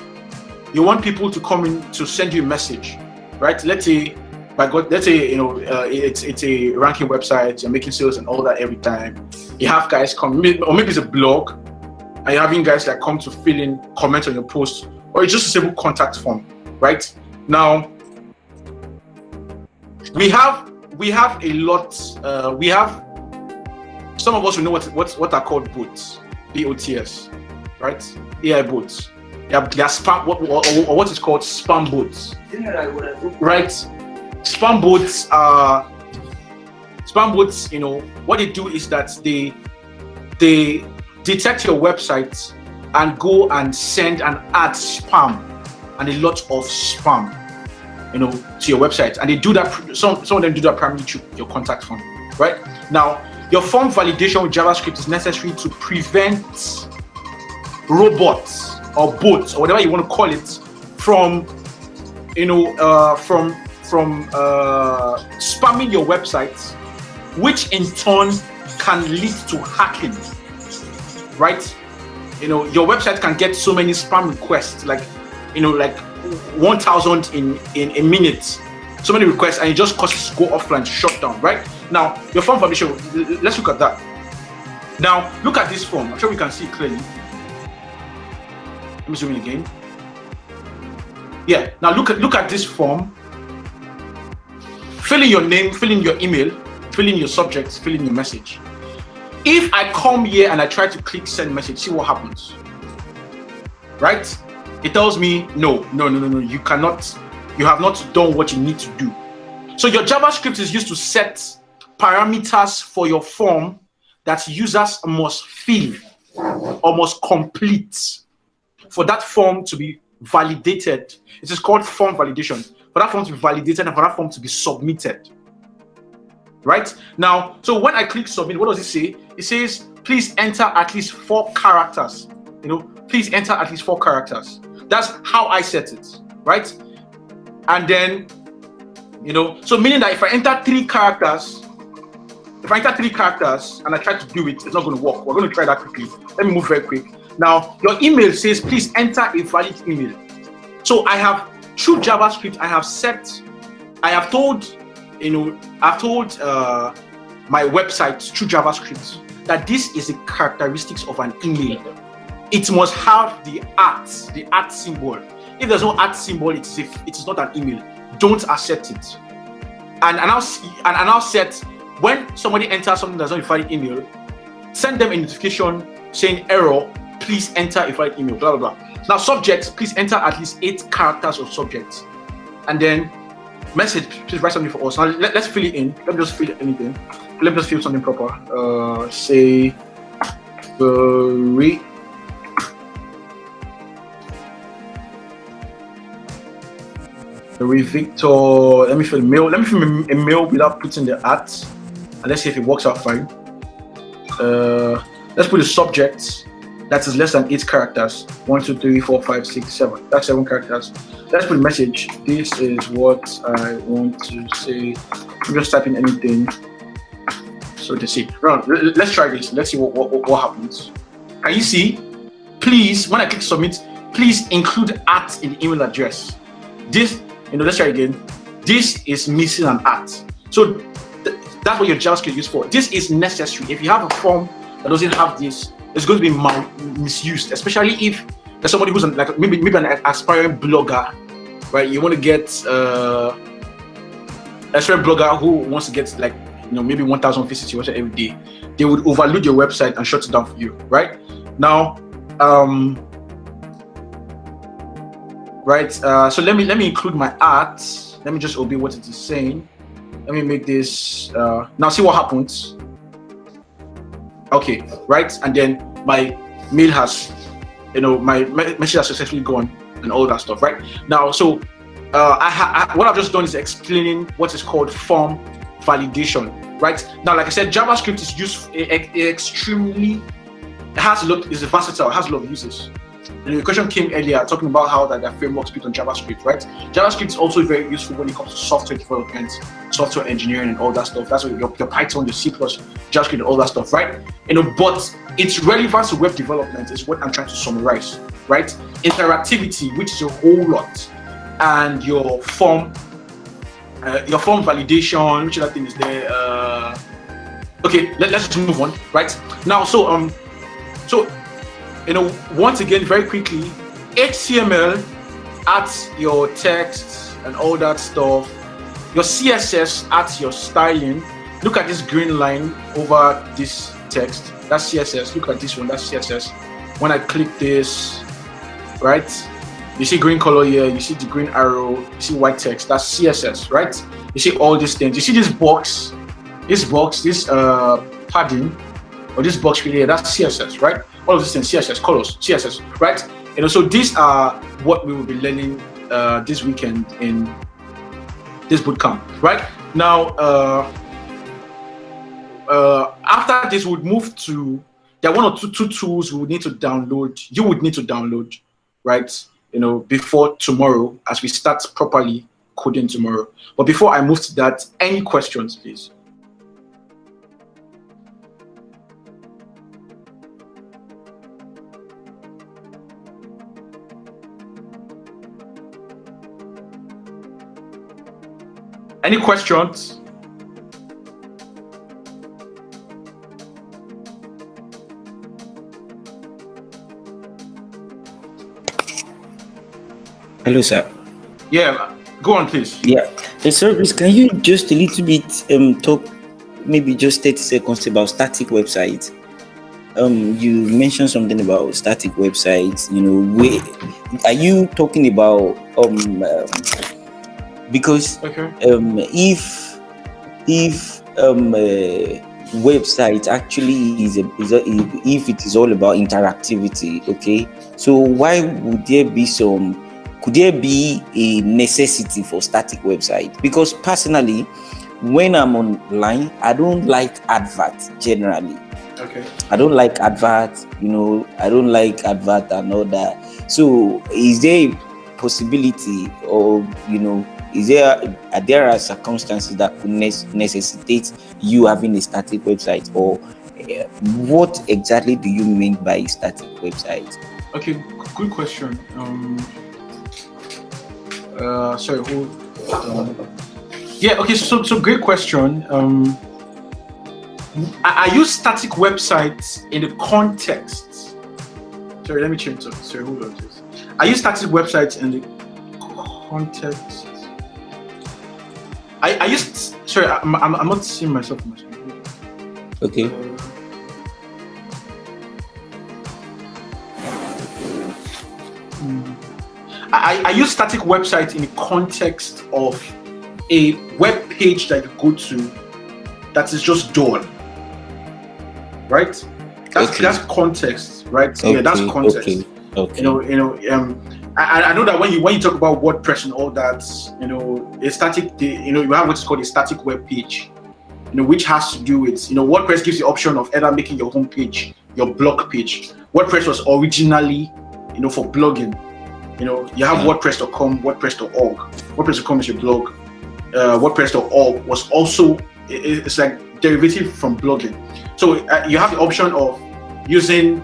Speaker 1: You want people to come in to send you a message, right? Let's say, it's a ranking website. You're making sales and all that every time. You have guys come, or maybe it's a blog, and you're having guys that come to fill in, comment on your post, or it's just a simple contact form, right? Now, we have a lot. We have some of us who know what are called bots, BOTS, right? AI bots. They are spam, or what is called spam bots, right? Spam bots are what they do is that they detect your website and go and send and add spam and a lot of spam to your website, and they do that. Some of them do that primarily through your contact form, right? Now, your form validation with JavaScript is necessary to prevent robots or bots or whatever you want to call it from spamming your website, which in turn can lead to hacking, right? Your website can get so many spam requests, like 1,000 in a minute, so many requests, and it just causes to go offline, shut down, right? Now, your form validation, let's look at that. Now, look at this form. I'm sure we can see it clearly. Let me zoom in again. Yeah, now look at this form. Fill in your name, fill in your email, fill in your subject, fill in your message. If I come here and I try to click send message, see what happens, right? It tells me, no, you cannot, you have not done what you need to do. So your JavaScript is used to set parameters for your form that users must fill or must complete for that form to be validated. It is called form validation. For that form to be validated and for that form to be submitted. Right? Now, so when I click submit, what does it say? It says, please enter at least 4 characters. Please enter at least 4 characters. That's how I set it, right? And then, so meaning that if I enter 3 characters and I try to do it, it's not going to work. We're going to try that quickly. Let me move very quick. Now, your email says, please enter a valid email. So I have, through JavaScript, I have told my website through JavaScript that this is the characteristics of an email. It must have the @ symbol. If there's no @ symbol, it is not an email. Don't accept it. And I now set, when somebody enters something that's not a valid email, send them a notification saying error, please enter a valid email, blah, blah, blah. Now, subject, please enter at least 8 characters of subject. And then message, please write something for us. Now, let's fill it in. Let me just fill anything. Let me just fill something proper. Say, Victor. Let me fill a mail. Let me fill a mail without putting the at, and let's see if it works out fine. Let's put a subject that is less than 8 characters. 1, 2, 3, 4, 5, 6, 7. That's 7 characters. Let's put a message. This is what I want to say. I'm just typing anything. So to see. Let's try this. Let's see what happens. Can you see? Please, when I click submit, please include at in the email address. This, let's try again. This is missing an at. So that's what your JavaScript is used for. This is necessary. If you have a form that doesn't have this, it's going to be misused, especially if there's somebody who's like maybe an aspiring blogger, right? You want to get aspiring blogger who wants to get like maybe 1,000 visits to your website every day. They would overload your website and shut it down for you, right? Now, right. So let me include my at. Let me just obey what it is saying. Let me make this. Now see what happens. Okay, right, and then my mail has, my message has successfully gone and all that stuff, right? Now, so what I've just done is explaining what is called form validation, right? Now, like I said, JavaScript is used extremely. It has a lot. It's versatile. It has a lot of uses. And the question came earlier talking about how that frameworks built on JavaScript, right? JavaScript is also very useful when it comes to software development, software engineering, and all that stuff. That's what your Python, your C++, JavaScript, and all that stuff, right? But its relevance to web development is what I'm trying to summarize, right? Interactivity, which is a whole lot, and your form validation, which other thing is there? Okay, let's just move on, right? Now, so once again, very quickly, HTML adds your text and all that stuff. Your CSS adds your styling. Look at this green line over this text. That's CSS. Look at this one. That's CSS. When I click this, right? You see green color here. You see the green arrow. You see white text. That's CSS, right? You see all these things. You see this box, this padding, or this box here. That's CSS, right? All of these things, CSS, colors, CSS, right? So these are what we will be learning this weekend in this bootcamp, right? Now, after this, we'll move to, there are 1 or 2 tools we would need to download, you would need to download, right? Before tomorrow, as we start properly coding tomorrow. But before I move to that, any questions, please? Any questions?
Speaker 3: Hello, sir.
Speaker 1: Yeah, go on, please.
Speaker 3: Yeah. Sir, please, can you just a little bit talk, maybe just 30 seconds about static websites? You mentioned something about static websites. Where are you talking about? Because
Speaker 1: Okay.
Speaker 3: If website actually if it is all about interactivity, okay, so why would there be could there be a necessity for static website? Because personally, when I'm online, I don't like adverts generally.
Speaker 1: Okay.
Speaker 3: I don't like adverts, I don't like advert and all that. So is there a possibility, or are there circumstances that could necessitate you having a static website, or what exactly do you mean by static website?
Speaker 1: Okay, good question. Sorry, hold on. Yeah, okay, so great question. I use static websites in the context. Sorry, let me change it. Sorry, hold on, please. I use static websites in the context. I used. Sorry, I'm not seeing myself on my screen.
Speaker 3: Okay.
Speaker 1: I use static websites in the context of a web page that you go to that is just dull, right? That's context, right?
Speaker 3: Okay.
Speaker 1: Yeah, that's context.
Speaker 3: Okay. Okay.
Speaker 1: I know that when you talk about WordPress and all that, a static, you have what's called a static web page, which has to do with, WordPress gives the option of either making your home page, your blog page. WordPress was originally, for blogging. You have WordPress.com, WordPress.org. WordPress.com is your blog. WordPress.org was also, it's like derivative from blogging. So you have the option of using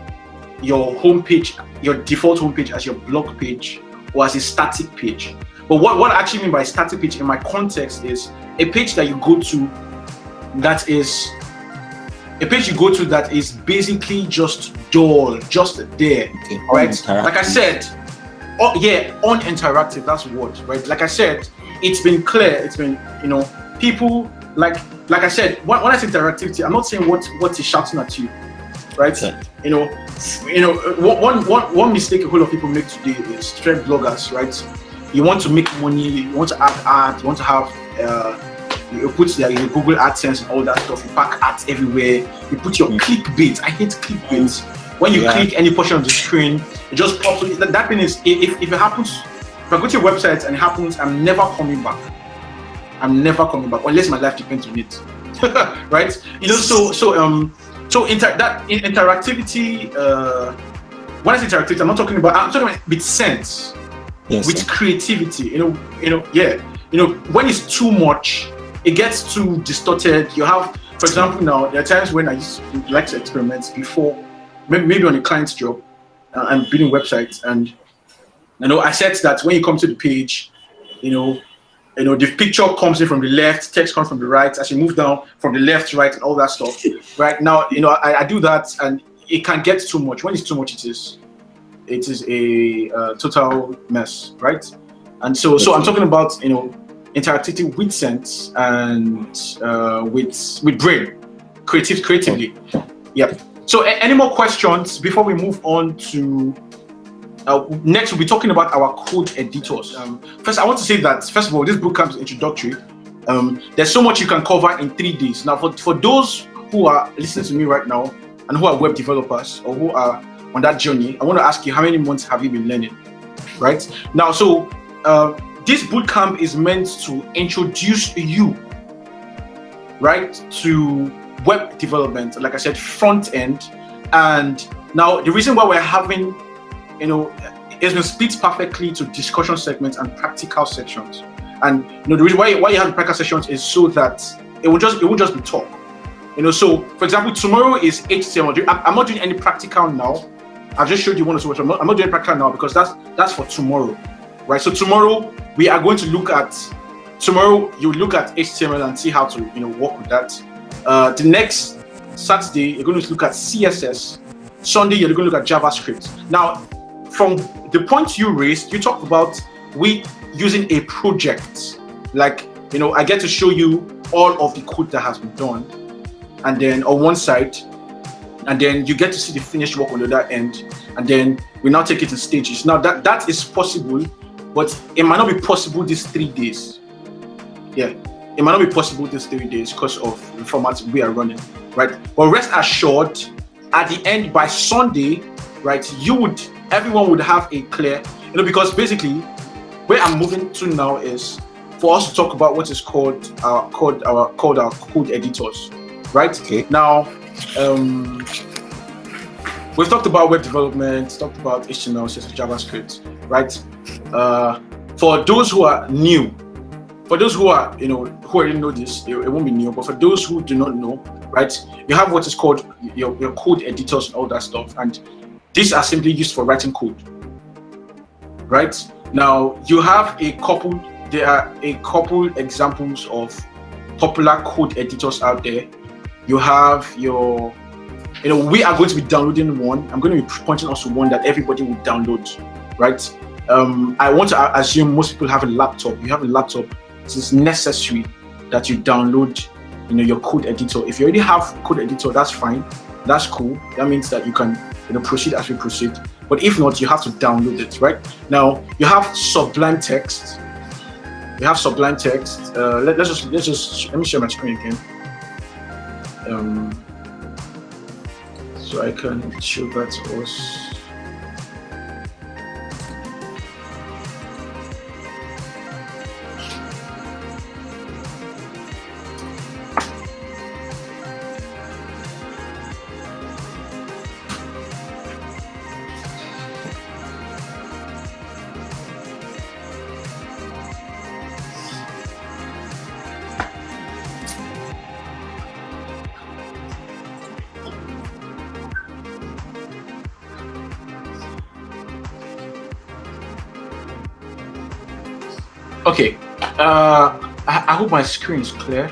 Speaker 1: your homepage, your default homepage as your blog page or as a static page. But what I actually mean by static page in my context is a page that you go to that is basically just dull, just there, right? Like I said, uninteractive, that's the word, right? Like I said, it's been clear, it's been, people, like I said, when I say interactivity, I'm not saying what is shouting at you, right? One mistake a whole lot of people make today is trend bloggers, right? You want to make money, you want to add ads, you want to have you put your Google AdSense and all that stuff, you pack ads everywhere, you put your clickbait. I hate clickbait. When you click any portion of the screen, it just pops. That thing is, if it happens, if I go to your website and it happens, I'm never coming back unless my life depends on it. Right? Interactivity, when I say interactivity, I'm talking about with sense, with creativity, when it's too much, it gets too distorted. You have, for example, now there are times when I used to like to experiment before, maybe on a client's job, and building websites, and I said that when you come to the page, the picture comes in from the left, text comes from the right. As you move down from the left to right and all that stuff. Right now, I do that, and it can get too much. When it's too much, it is a total mess, right? And so I'm talking about interactivity with sense and with brain, creatively. Yep. So any more questions before we move on to next? We'll be talking about our code editors. First, I want to say that, first of all, this bootcamp is introductory. There's so much you can cover in 3 days. Now, for those who are listening to me right now and who are web developers or who are on that journey, I want to ask you, how many months have you been learning? Right? Now, so this bootcamp is meant to introduce you, right, to web development, like I said, front end. And now the reason why we're having, it's been split perfectly to discussion segments and practical sections. And the reason why you have the practical sections is so that it won't just be talk. So for example, tomorrow is HTML. I'm not doing any practical now. I've just showed you one or two. I'm not doing practical now because that's for tomorrow, right? So tomorrow we are going to look at. Tomorrow you look at HTML and see how to work with that. The next Saturday you're going to look at CSS. Sunday you're going to look at JavaScript. Now, from the point you raised, you talked about we using a project. Like I get to show you all of the code that has been done, and then on one side, and then you get to see the finished work on the other end, and then we now take it in stages. Now that is possible, but it might not be possible these 3 days. Yeah, it might not be possible these 3 days because of the format we are running, right? But rest assured, at the end, by Sunday, right, everyone would have a clear, because basically where I'm moving to now is for us to talk about what is called our code editors, right? Okay. Now, we've talked about web development, talked about HTML, CSS, JavaScript, right? For those who are new, for those who are, who already know this, it won't be new. But for those who do not know, right, you have what is called your code editors and all that stuff, and these are simply used for writing code, right? Now you have there are a couple examples of popular code editors out there. You have your, we are going to be downloading one. I'm going to be pointing also one that everybody will download, right? I want to assume most people have a laptop. You have a laptop. It is necessary that you download, your code editor. If you already have code editor, that's fine. That's cool. That means that you can, proceed as we proceed. But if not, you have to download it, right? Now you have Sublime Text. Let me share my screen again. So I can show that to us. Okay. I hope my screen is clear.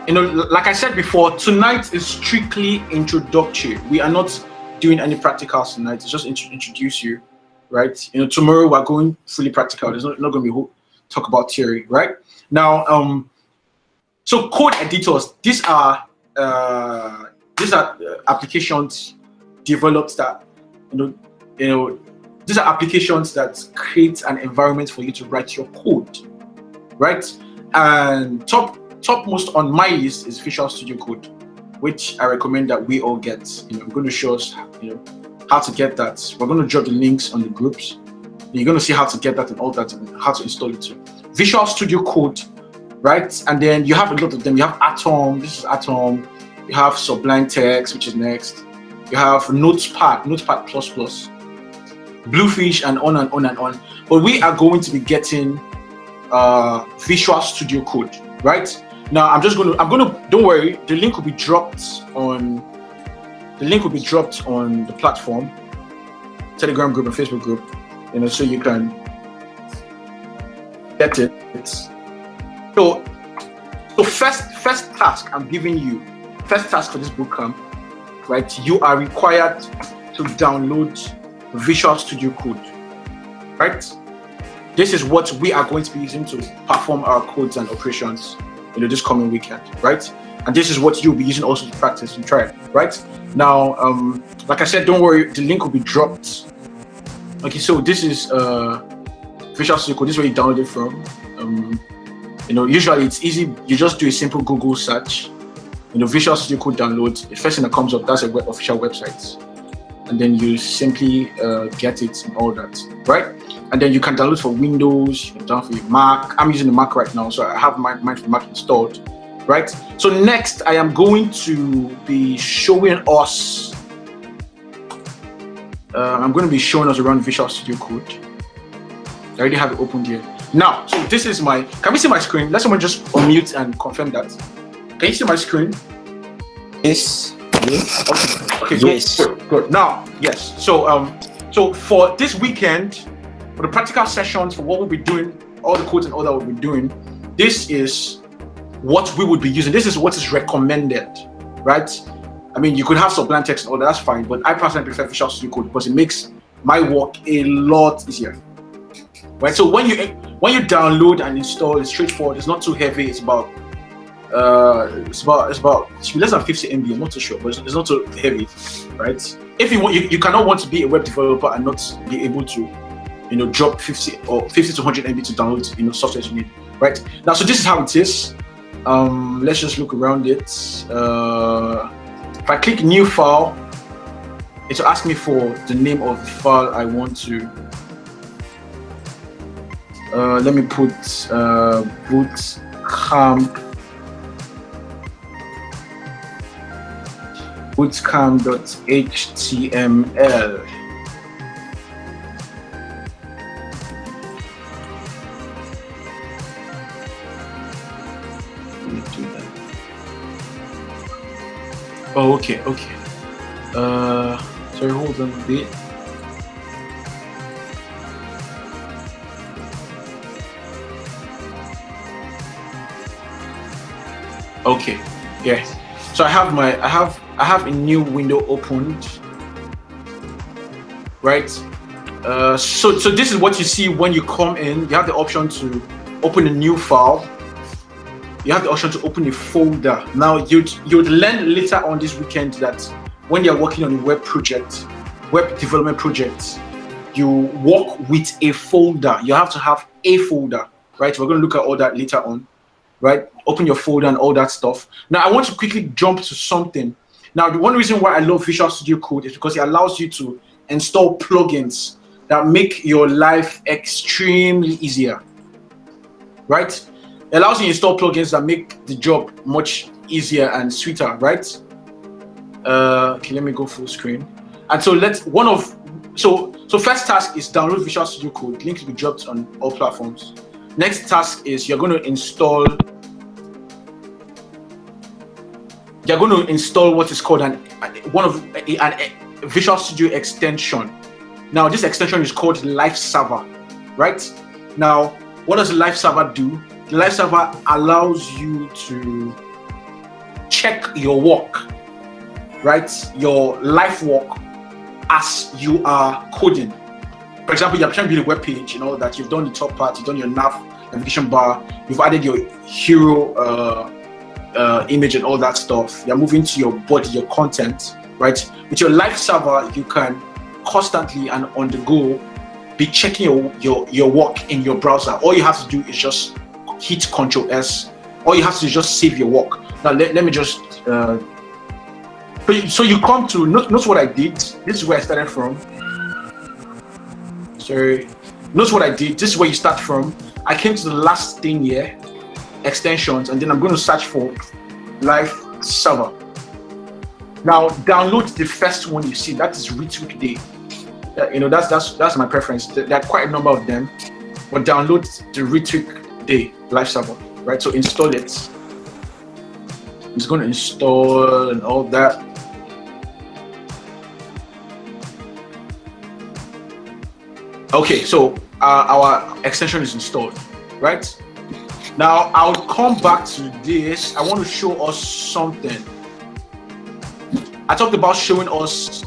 Speaker 1: Like I said before, tonight is strictly introductory. We are not doing any practicals tonight. It's just introduce you, right? Tomorrow we're going fully practical. There's not going to be talk about theory, right? Now, so code editors. These are applications developed that these are applications that create an environment for you to write your code, right? And topmost on my list is Visual Studio Code, which I recommend that we all get. I'm going to show us, how to get that. We're going to drop the links on the groups. You're going to see how to get that and all that, and how to install it too. Visual Studio Code, right? And then you have a lot of them. You have Atom. This is Atom. You have Sublime Text, which is next. You have Notepad ++, Bluefish, and on and on and on. But we are going to be getting Visual Studio Code, right? Now don't worry, the link will be dropped on the platform, Telegram group and Facebook group, so you can get it. So first task I'm giving you, first task for this bootcamp, right? You are required to download Visual Studio Code, right? This is what we are going to be using to perform our codes and operations, this coming weekend, right? And this is what you'll be using also to practice and try it, right? Now, like I said, don't worry, the link will be dropped. Okay, so this is Visual Studio Code. This is where you download it from. Usually it's easy. You just do a simple Google search. Visual Studio Code download. The first thing that comes up, that's a official website. And then you simply get it and all that, right? And then you can download for Windows, you can download for your Mac. I'm using the Mac right now, so I have mine for Mac installed, right? So next, I am going to be showing us. I'm going to be showing us around Visual Studio Code. I already have it opened here. Now, so this is my. Can we see my screen? Let someone just unmute and confirm that. Can you see my screen?
Speaker 3: Yes.
Speaker 1: Okay.
Speaker 3: Yes.
Speaker 1: Good. Now, yes. So for this weekend, for the practical sessions, for what we'll be doing, all the codes and all that we'll be doing, this is what we would be using. This is what is recommended, right? I mean, you could have Sublime Text and all that, that's fine, but I personally prefer Visual Studio Code because it makes my work a lot easier, right? So when you download and install, it's straightforward. It's not too heavy. It's about it should be less than 50 MB. I'm not too sure, but it's not too heavy, right? If you want, you cannot want to be a web developer and not be able to, drop 50 to 100 MB to download, software you need, right? Now, so this is how it is. Let's just look around it. If I click new file, it will ask me for the name of the file I want to. Let me put bootcamp.html. Let me do that. Oh, okay. Sorry, hold on a bit. Okay, yeah. So I have a new window opened, right? So this is what you see when you come in. You have the option to open a new file. You have the option to open a folder. Now you'd learn later on this weekend that when you're working on a web development project, you work with a folder. You have to have a folder, right? We're going to look at all that later on, right? Open your folder and all that stuff. Now I want to quickly jump to something. Now, the one reason why I love Visual Studio Code is because it allows you to install plugins that make your life extremely easier, right? It allows you to install plugins that make the job much easier and sweeter, right? Okay, let me go full screen. And so so first task is download Visual Studio Code. Link will be dropped on all platforms. Next task is you're going to install what is called a Visual Studio extension. Now this extension is called Life Server. right? Now, what does the live server do? The live server allows you to check your work, right? Your live work as you are coding. For example, you're trying to build a web page, that you've done the top part, you've done your navigation bar, you've added your hero image and all that stuff. You're moving to your body, your content, right? With your live server, you can constantly and on the go be checking your work in your browser. All you have to do is just hit Ctrl S. All you have to do is just save your work. Now let me just so you come to notice what I did. This is where I started from. Sorry, notice what I did. This is where you start from. I came to the last thing here, extensions, and then I'm going to search for live server. Now download the first one you see. That is retweet day. That's my preference. There are quite a number of them, but download the retweet day live server, right? So install it. It's going to install and all that. Okay, so our extension is installed, right? Now I'll come back to this. I want to show us something. I talked about showing us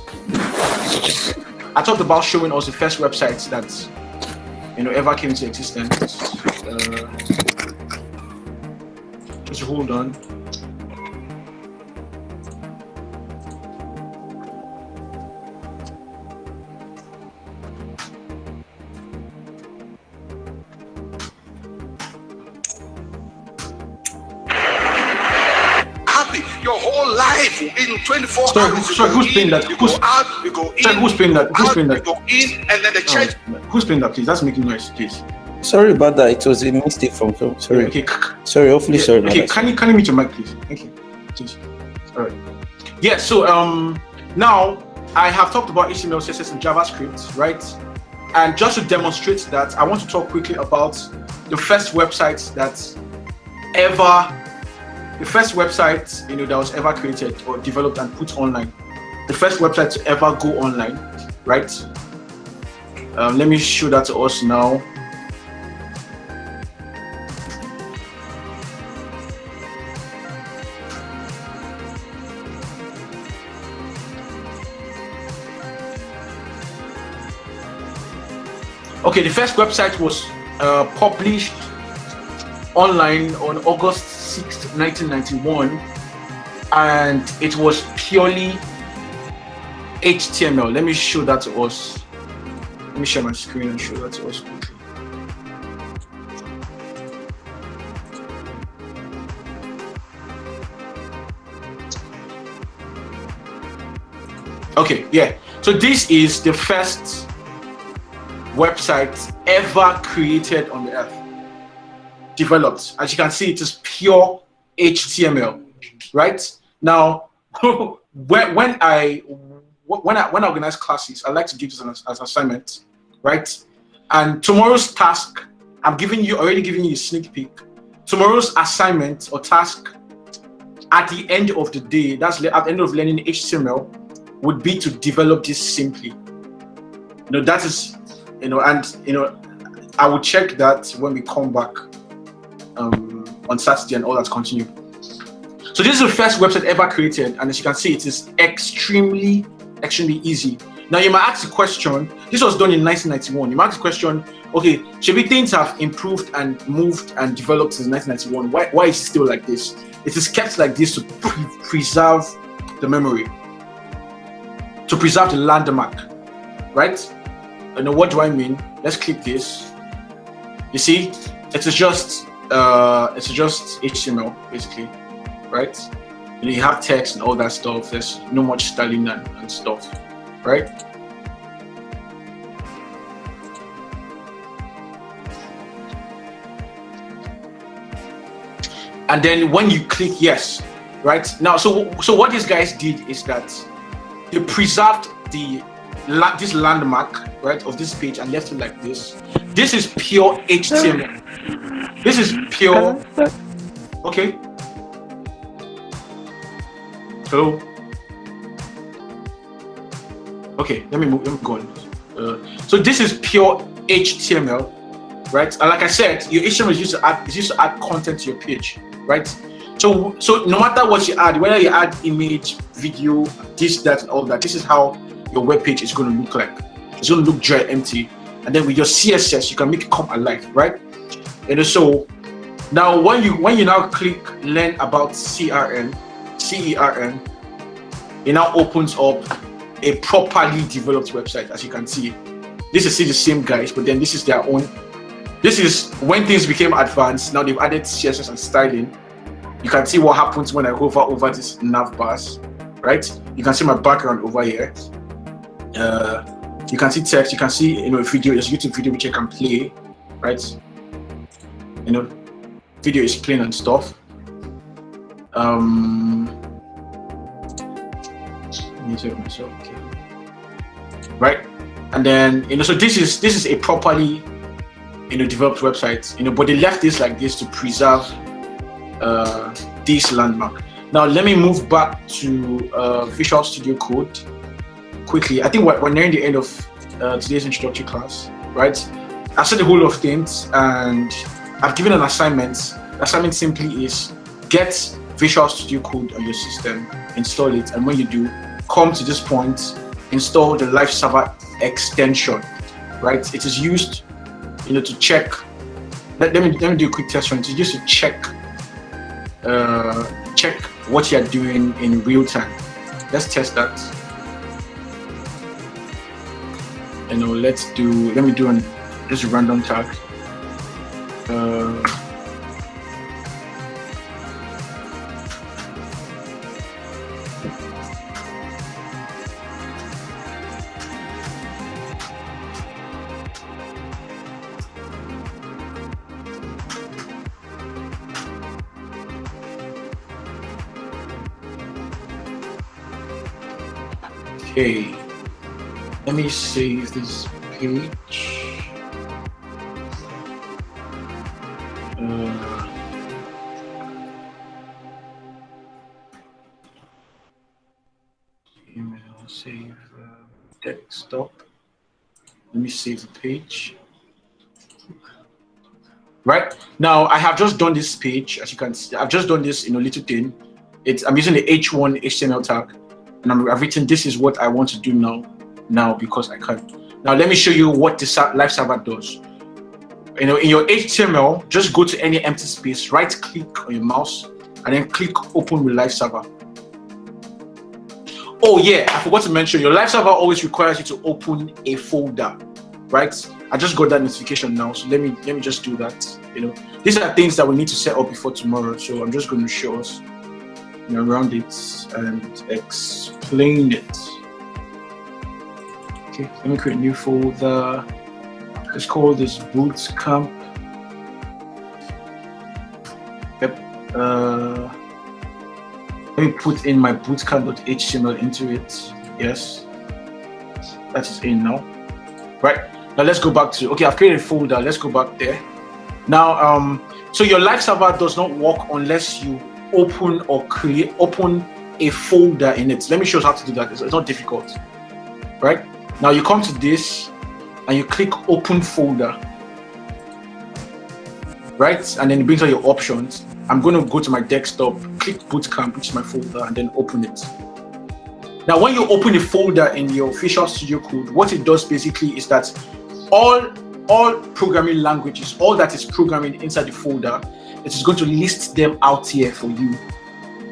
Speaker 1: the first websites that ever came into existence. Just hold on.
Speaker 4: Your whole life in 24
Speaker 1: sorry,
Speaker 4: hours.
Speaker 1: Sorry, who's playing that?
Speaker 4: You go out, you go in.
Speaker 1: Sorry, who's playing that? Who's playing that?
Speaker 4: You go in, and then the change.
Speaker 1: Who's playing that, please? That's making noise, please.
Speaker 3: Sorry about that. It was a mistake from sorry.
Speaker 1: Okay.
Speaker 3: Sorry, hopefully sorry.
Speaker 1: Okay, can you mute your mic, please? Thank you. Please. All right. Yeah, so now I have talked about HTML, CSS, and JavaScript, right? And just to demonstrate that, I want to talk quickly about the first website that was ever created or developed and put online. The first website to ever go online, right? Let me show that to us now. Okay, the first website was published online on August 6th, 1991, and it was purely HTML. Let me show that to us. Let me share my screen and show that to us quickly. Okay, yeah. So this is the first website ever created on the earth. Developed. As you can see, it is pure HTML, right? Now, when I organize classes, I like to give this as an assignment, right? And tomorrow's task, already giving you a sneak peek. Tomorrow's assignment or task at the end of the day, that's at the end of learning HTML, would be to develop this simply. That is, I will check that when we come back on Saturday and all that continue. So this is the first website ever created, and as you can see, it is extremely easy. Now you might ask the question, this was done in 1991. You might ask the question, okay, maybe things have improved and moved and developed since 1991. Why is it still like this? It is kept like this to preserve the memory, to preserve the landmark, right? And what do I mean? Let's click this. You see, it's just HTML basically, right? And you have text and all that stuff. There's no much styling and stuff, right? And then when you click yes, right? Now, so what these guys did is that they preserved this landmark, right, of this page and left it like this. This is pure HTML. This is pure. Okay. Hello. Okay, let me go on. So this is pure HTML, right? And like I said, your HTML is used to add content to your page, right? So no matter what you add, whether you add image, video, this, that, and all that, this is how your web page is going to look like. It's going to look dry, empty, and then with your CSS, you can make it come alive, right? And so now when you now click learn about CERN, it now opens up a properly developed website. As you can see, this is still the same guys, but then this is their own. This is when things became advanced. Now they've added CSS and styling. You can see what happens when I hover over this nav bars, right? You can see my background over here. You can see text. You can see a video. There's a YouTube video which I can play, right? Video is playing and stuff. Let me take myself, okay. Right, and then so this is a properly developed website, but they left this like this to preserve this landmark. Now let me move back to Visual Studio Code quickly. I think we're nearing the end of today's introductory class, right? I've said a whole lot of things and I've given an assignment. The assignment simply is get Visual Studio Code on your system, install it, and when you do, come to this point, install the Live Server extension, right? It is used to check. Let me do a quick test run. It's used to check what you're doing in real time. Let's test that. Let me do just a random tag. Okay, let me save this page. Email, save desktop. Let me save the page. Right now, I have just done this page. As you can see, I've just done this little thing. I'm using the H1 HTML tag. And I've written, this is what I want to do now because I can. Now let me show you what the Live Server does. In your HTML, just go to any empty space, right click on your mouse, and then click open with Live Server. Oh yeah, I forgot to mention, your Live Server always requires you to open a folder, right? I just got that notification now, so let me just do that. These are things that we need to set up before tomorrow, so I'm just going to show us around it and explain it. Okay, let me create a new folder. Let's call this Bootcamp. Yep. Let me put in my bootcamp.html into it. Yes, that is in now. Right, now let's go back to, okay, I've created a folder. Let's go back there. Now, so your Live Server does not work unless you open a folder in it. Let me show you how to do that. It's not difficult. Right, now you come to this and you click open folder, right? And then it brings out your options. I'm going to go to my desktop, click Bootcamp, which is my folder, and then open it. Now, when you open a folder in your Visual Studio Code, what it does basically is that all programming languages, all that is programming inside the folder, it is going to list them out here for you,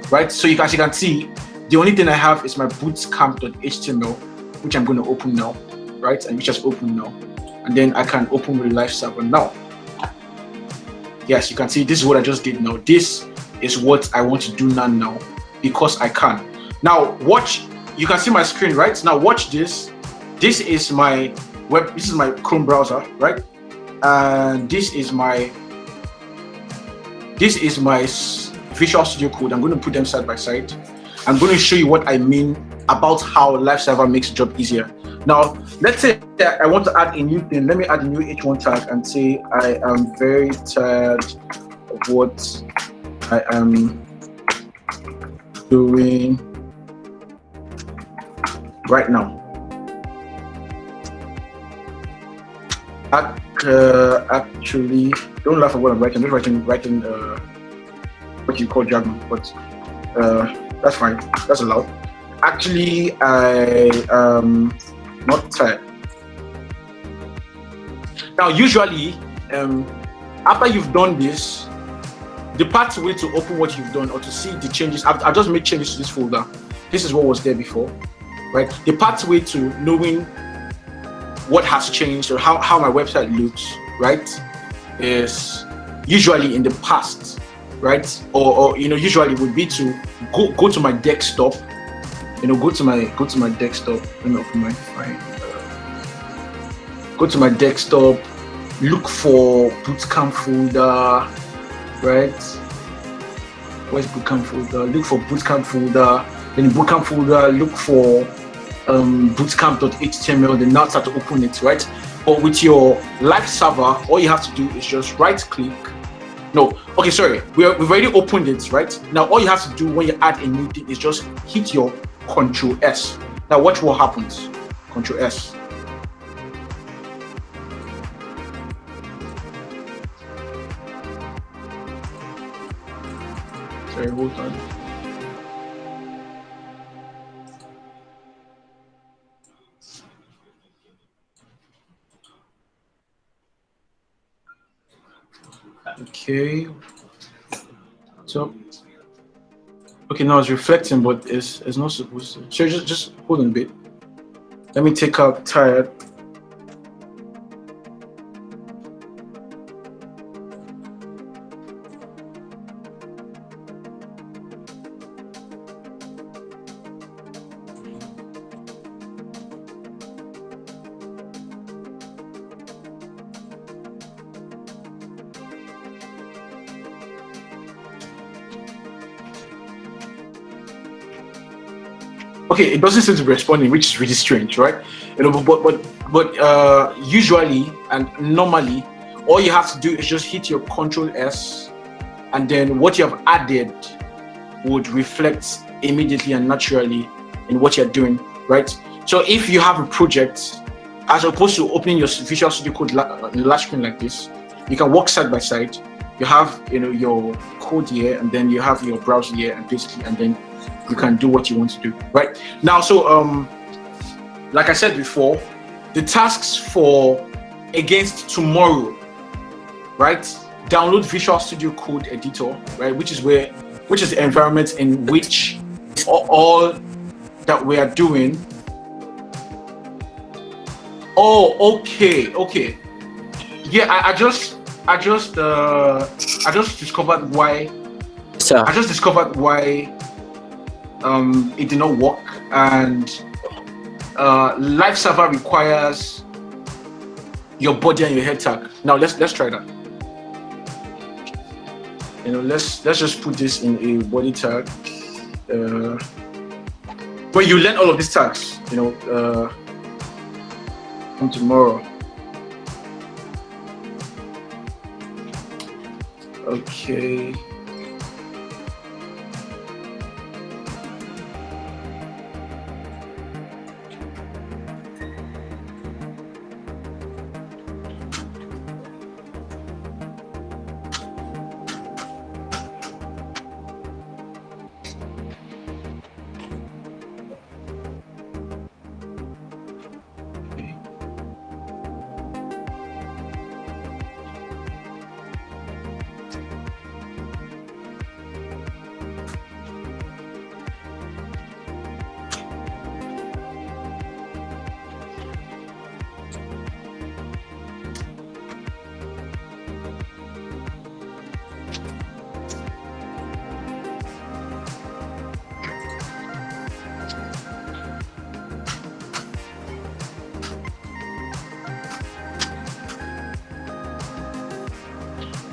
Speaker 1: right? So as you can see, the only thing I have is my bootcamp.html, which I'm going to open now, right? And which has opened now. And then I can open with Live Server now. Yes, you can see this is what I just did now. This is what I want to do now because I can. Now watch, you can see my screen, right? Now watch this. This is my web, this is my Chrome browser, right? And this is my Visual Studio Code. I'm going to put them side by side. I'm going to show you what I mean about how Live Server makes the job easier. Now, let's say that I want to add a new thing. Let me add a new H1 tag and say I am very tired of what I am doing right now. Actually, don't laugh at what I'm writing. I'm just writing what you call jargon, but that's fine. That's allowed. Actually, I not tired. Now, usually, after you've done this, the pathway to open what you've done or to see the changes. I've just made changes to this folder. This is what was there before, right? The pathway to knowing what has changed or how my website looks, right, is usually in the past, right? Or usually would be to go to my desktop. Go to my desktop. Let me open my file. Go to my desktop. Look for Bootcamp folder. Right? Where's Bootcamp folder? Look for Bootcamp folder. Then in Bootcamp folder, look for bootcamp.html. Then now start to open it, right? But with your live server, all you have to do is just right click. No, okay, sorry. We've already opened it, right? Now all you have to do when you add a new thing is just hit your Control S. Now watch what happens. Control S. Sorry, hold on. Okay. So, okay, now it's reflecting, but it's not supposed to. So just hold on a bit. Let me take out tired. Okay, it doesn't seem to be responding, which is really strange, right? But usually and normally, all you have to do is just hit your Control S, and then what you have added would reflect immediately and naturally in what you're doing, right? So if you have a project, as opposed to opening your Visual Studio Code large screen like this, you can work side by side. You have your code here, and then you have your browser here, and basically, and then you can do what you want to do right now. So like I said before, the tasks for against tomorrow, right? Download Visual Studio Code Editor, right, which is the environment in which all that we are doing. Oh, okay. Yeah, I just discovered why.
Speaker 3: Sir.
Speaker 1: I just discovered why it did not work, and live server requires your body and your head tag. Now let's try that. Let's just put this in a body tag. When you learn all of these tags, from tomorrow. Okay.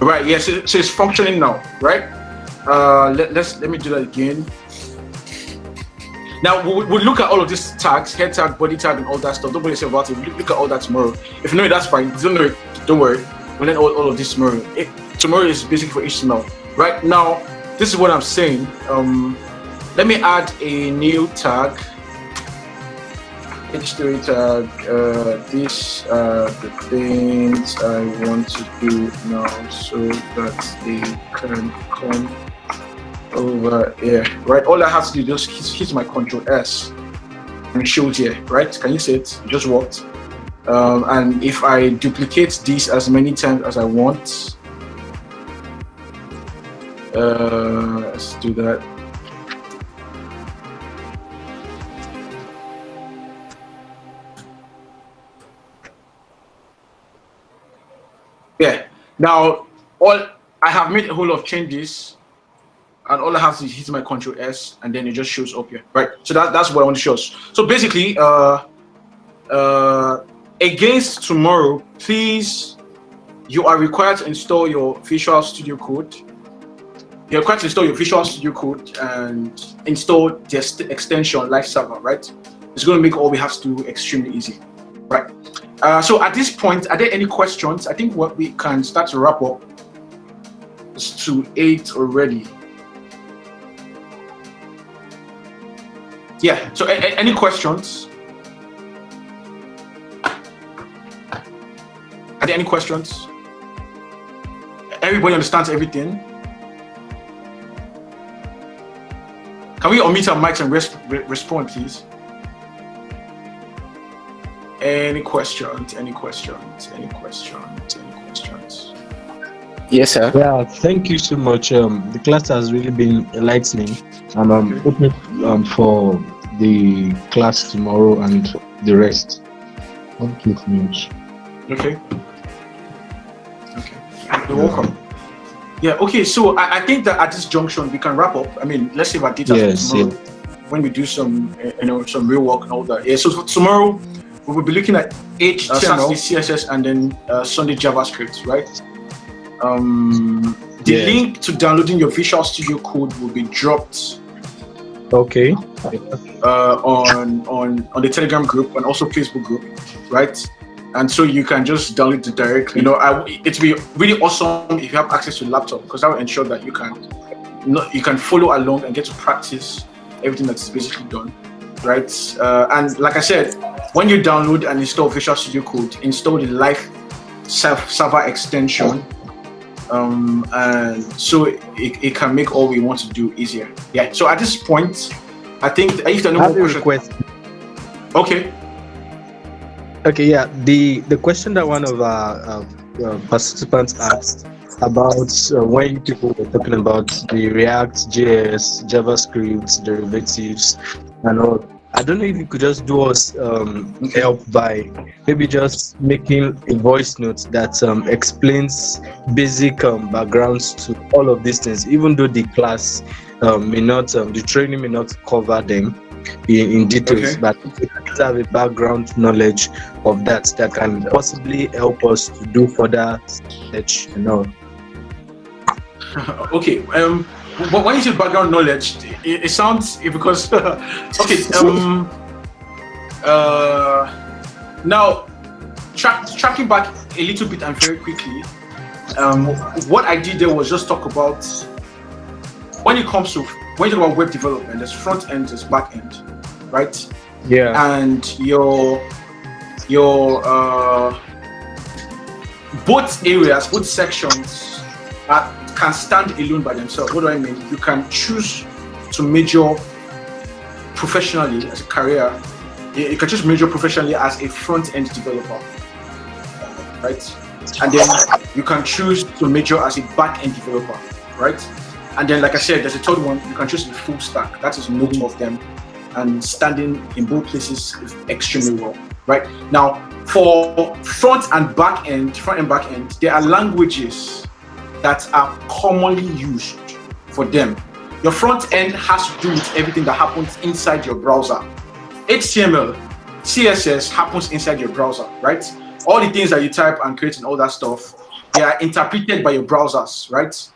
Speaker 1: Right, yes, so it's functioning now, right? Let me do that again. Now we'll look at all of these tags, head tag, body tag, and all that stuff. Don't worry about it. We'll look at all that tomorrow. If you know it, that's fine. If you don't know it, don't worry. We'll learn all of this tomorrow. Tomorrow is basically for HTML. Right now, this is what I'm saying. Let me add a new tag. H3 tag, these are the things I want to do now so that they can come over here, right? All I have to do is just hit my Control S and it shows here, right? Can you see it? It just worked. And if I duplicate this as many times as I want, let's do that. Yeah. Now, I have made a whole lot of changes, and all I have to do is hit my Control S, and then it just shows up here, right? So that's what I want to show us. So basically, against tomorrow, please, you are required to install your Visual Studio Code. You're required to install your Visual Studio Code and install the extension Live Server, right? It's going to make all we have to do extremely easy, right? So at this point, are there any questions? I think what we can start to wrap up is to 8 already. Yeah, so any questions? Are there any questions? Everybody understands everything? Can we unmute our mics and respond, please? Any questions? Any questions? Any questions? Any questions?
Speaker 3: Yes, sir.
Speaker 5: Yeah, thank you so much. The class has really been enlightening, and I'm hoping for the class tomorrow and the rest. Thank you so much.
Speaker 1: Okay. Okay. You're welcome. Yeah. Okay. So I think that at this junction we can wrap up. I mean, let's save our data for tomorrow when we do some some real work and all that. Yeah. So for tomorrow we will be looking at HTML, Saturday CSS, and then Sunday JavaScript, right? The link to downloading your Visual Studio Code will be dropped.
Speaker 5: Okay.
Speaker 1: On the Telegram group and also Facebook group, right? And so you can just download it directly. It'd be really awesome if you have access to a laptop, because that will ensure that you can follow along and get to practice everything that's basically done, right? And like I said, when you download and install Visual Studio Code, install the Live Server extension, and so it can make all we want to do easier. Yeah. So at this point, I think if there are no more questions. Okay.
Speaker 5: Okay. Yeah. The question that one of our participants asked about when people were talking about the React, JS, JavaScript, derivatives, and all. I don't know if you could just do us help by maybe just making a voice note that explains basic backgrounds to all of these things, even though the class may not, the training may not cover them in details, but we have a background knowledge of that can possibly help us to do further research and all.
Speaker 1: Okay. But when you say background knowledge, it sounds because okay. Now tracking back a little bit and very quickly, what I did there was just talk about when you talk about web development, there's front end, there's back end, right?
Speaker 5: Yeah.
Speaker 1: And your both areas, both sections can stand alone by themselves. What do I mean? You can choose to major professionally as a career. You can just major professionally as a front-end developer, right? And then you can choose to major as a back-end developer, right? And then, like I said, there's a third one. You can choose the full stack. That is most of them, and standing in both places is extremely well, right? Now, for front and back end, there are languages that are commonly used for them. Your front end has to do with everything that happens inside your browser. HTML, CSS happens inside your browser, right? All the things that you type and create and all that stuff, they are interpreted by your browsers, right?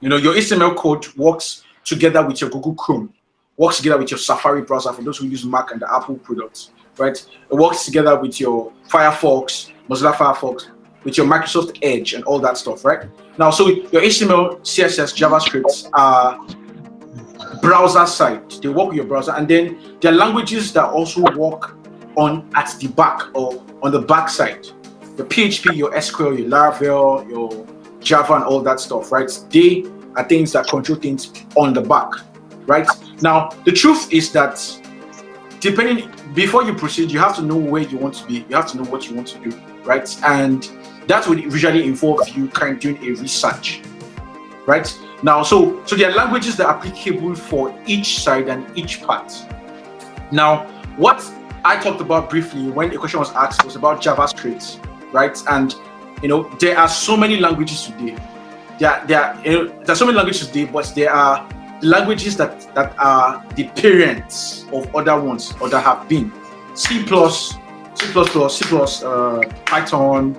Speaker 1: Your HTML code works together with your Google Chrome, works together with your Safari browser for those who use Mac and the Apple products, right? It works together with your Firefox, Mozilla Firefox, with your Microsoft Edge and all that stuff, right? Now, so your HTML, CSS, JavaScript are browser side. They work with your browser, and then there are languages that also work at the back or on the back side. Your PHP, your SQL, your Laravel, your Java, and all that stuff, right? They are things that control things on the back, right? Now, the truth is that before you proceed, you have to know where you want to be. You have to know what you want to do, right? And that would usually involve you kind of doing a research, right? Now, so there are languages that are applicable for each side and each part. Now, what I talked about briefly when the question was asked was about JavaScript, right? And there are so many languages today. There are so many languages today, but there are languages that are the parents of other ones or that have been C++, Python,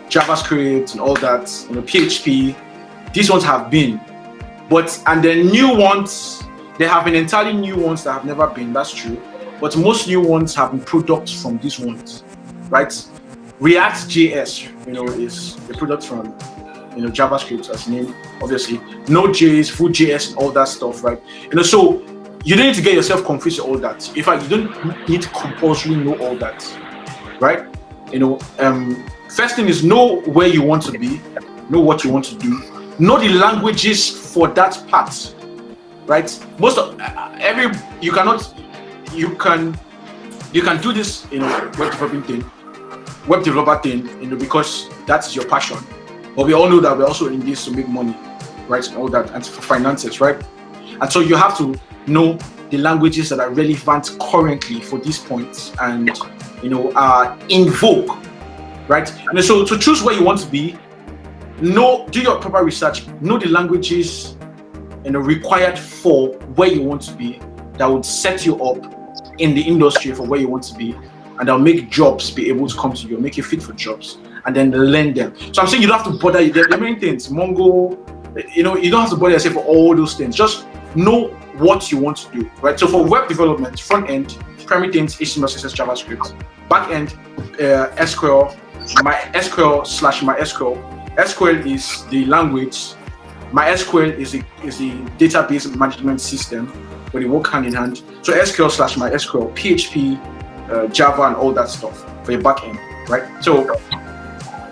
Speaker 1: JavaScript, and all that. PHP. These ones have been, and the new ones, there have been entirely new ones that have never been. That's true, but most new ones have been products from these ones, right? React.js, is a product from JavaScript as name, obviously. Node.js, Vue.js, and all that stuff, right? So you don't need to get yourself confused with all that. In fact, you don't need to compulsorily know all that, right? First thing is know where you want to be, know what you want to do, know the languages for that part, right? Most of you can do this, web developer thing, because that's your passion. But we all know that we're also in this to make money, right? And all that, and for finances, right? And so you have to know the languages that are relevant currently for these points and are in vogue, right? And so to choose where you want to be, do your proper research, know the languages required for where you want to be that would set you up in the industry for where you want to be, and that'll make jobs be able to come to you, make you fit for jobs, and then learn them. So I'm saying you don't have to bother the main things, Mongo, you don't have to bother yourself for all those things. Just know what you want to do, right? So for web development, front end, primary things, HTML, CSS, JavaScript, back end, SQL, MySQL. SQL is the language. MySQL is a database management system where they work hand in hand. So SQL/MySQL, PHP, Java, and all that stuff for your back end, right? So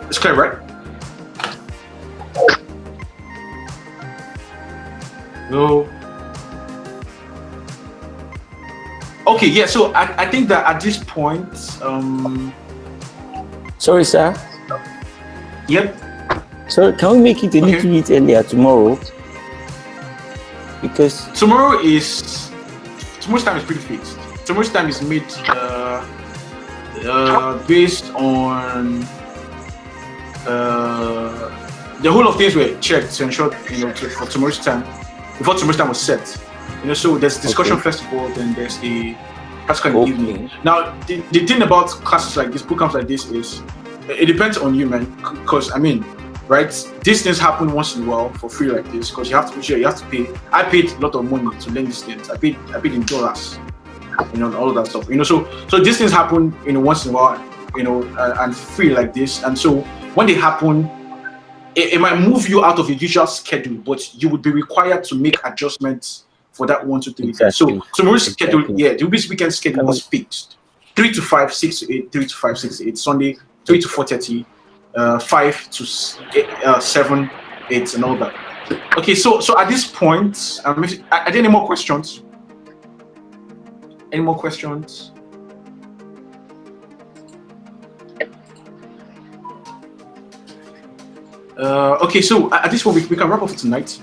Speaker 1: it's clear, right? No. Okay, yeah. So I think that at this point,
Speaker 3: Sorry, sir.
Speaker 1: Yep.
Speaker 3: So can we make it a little bit earlier tomorrow? Because
Speaker 1: tomorrow's time is pretty fixed. Tomorrow's time is made based on the whole of things were checked to ensure for tomorrow's time, before tomorrow's time was set. So there's discussion festival, then there's the practical evening. Now the thing about classes like this, bootcamps like this, is it depends on you, man. Because right, these things happen once in a while for free like this, because you have to pay. I paid a lot of money to learn these things. I paid in dollars, all of that stuff. So these things happen once in a while, and free like this. And so when they happen, it might move you out of your usual schedule, but you would be required to make adjustments for that 1, 2, 3.
Speaker 3: Exactly.
Speaker 1: So tomorrow's schedule, the weekend schedule was fixed: 3 to 5, 6 to 8, 3 to 5, 6 to 8. Sunday 3 to 4:30, 5 to 7, 8, and all that. Okay, so at this point, are there any more questions? Any more questions? Okay, so at this point we can wrap up for tonight.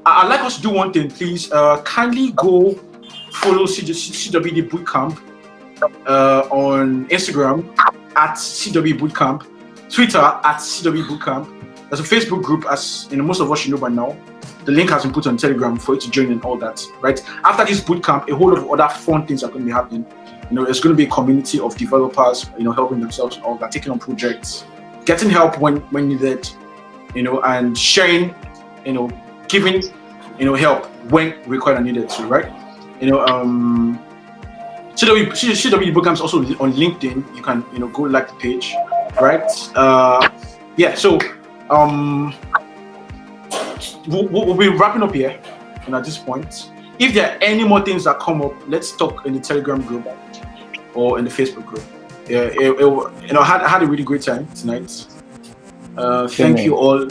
Speaker 1: I'd like us to do one thing, please. Kindly go follow CWD Bootcamp on Instagram at CW Bootcamp, Twitter at CW Bootcamp. There's a Facebook group, as most of us should know by now. The link has been put on Telegram for you to join and all that, right? After this bootcamp, a whole lot of other fun things are going to be happening. There's going to be a community of developers, helping themselves and all that, taking on projects, getting help when needed, and sharing, giving, help when required and needed to, right? CW Bootcamp is also on LinkedIn. You can, go like the page, right? Yeah. So we'll be wrapping up here, at this point. if there are any more things that come up, let's talk in the Telegram group or in the Facebook group. Yeah, I had a really great time tonight. Thank you all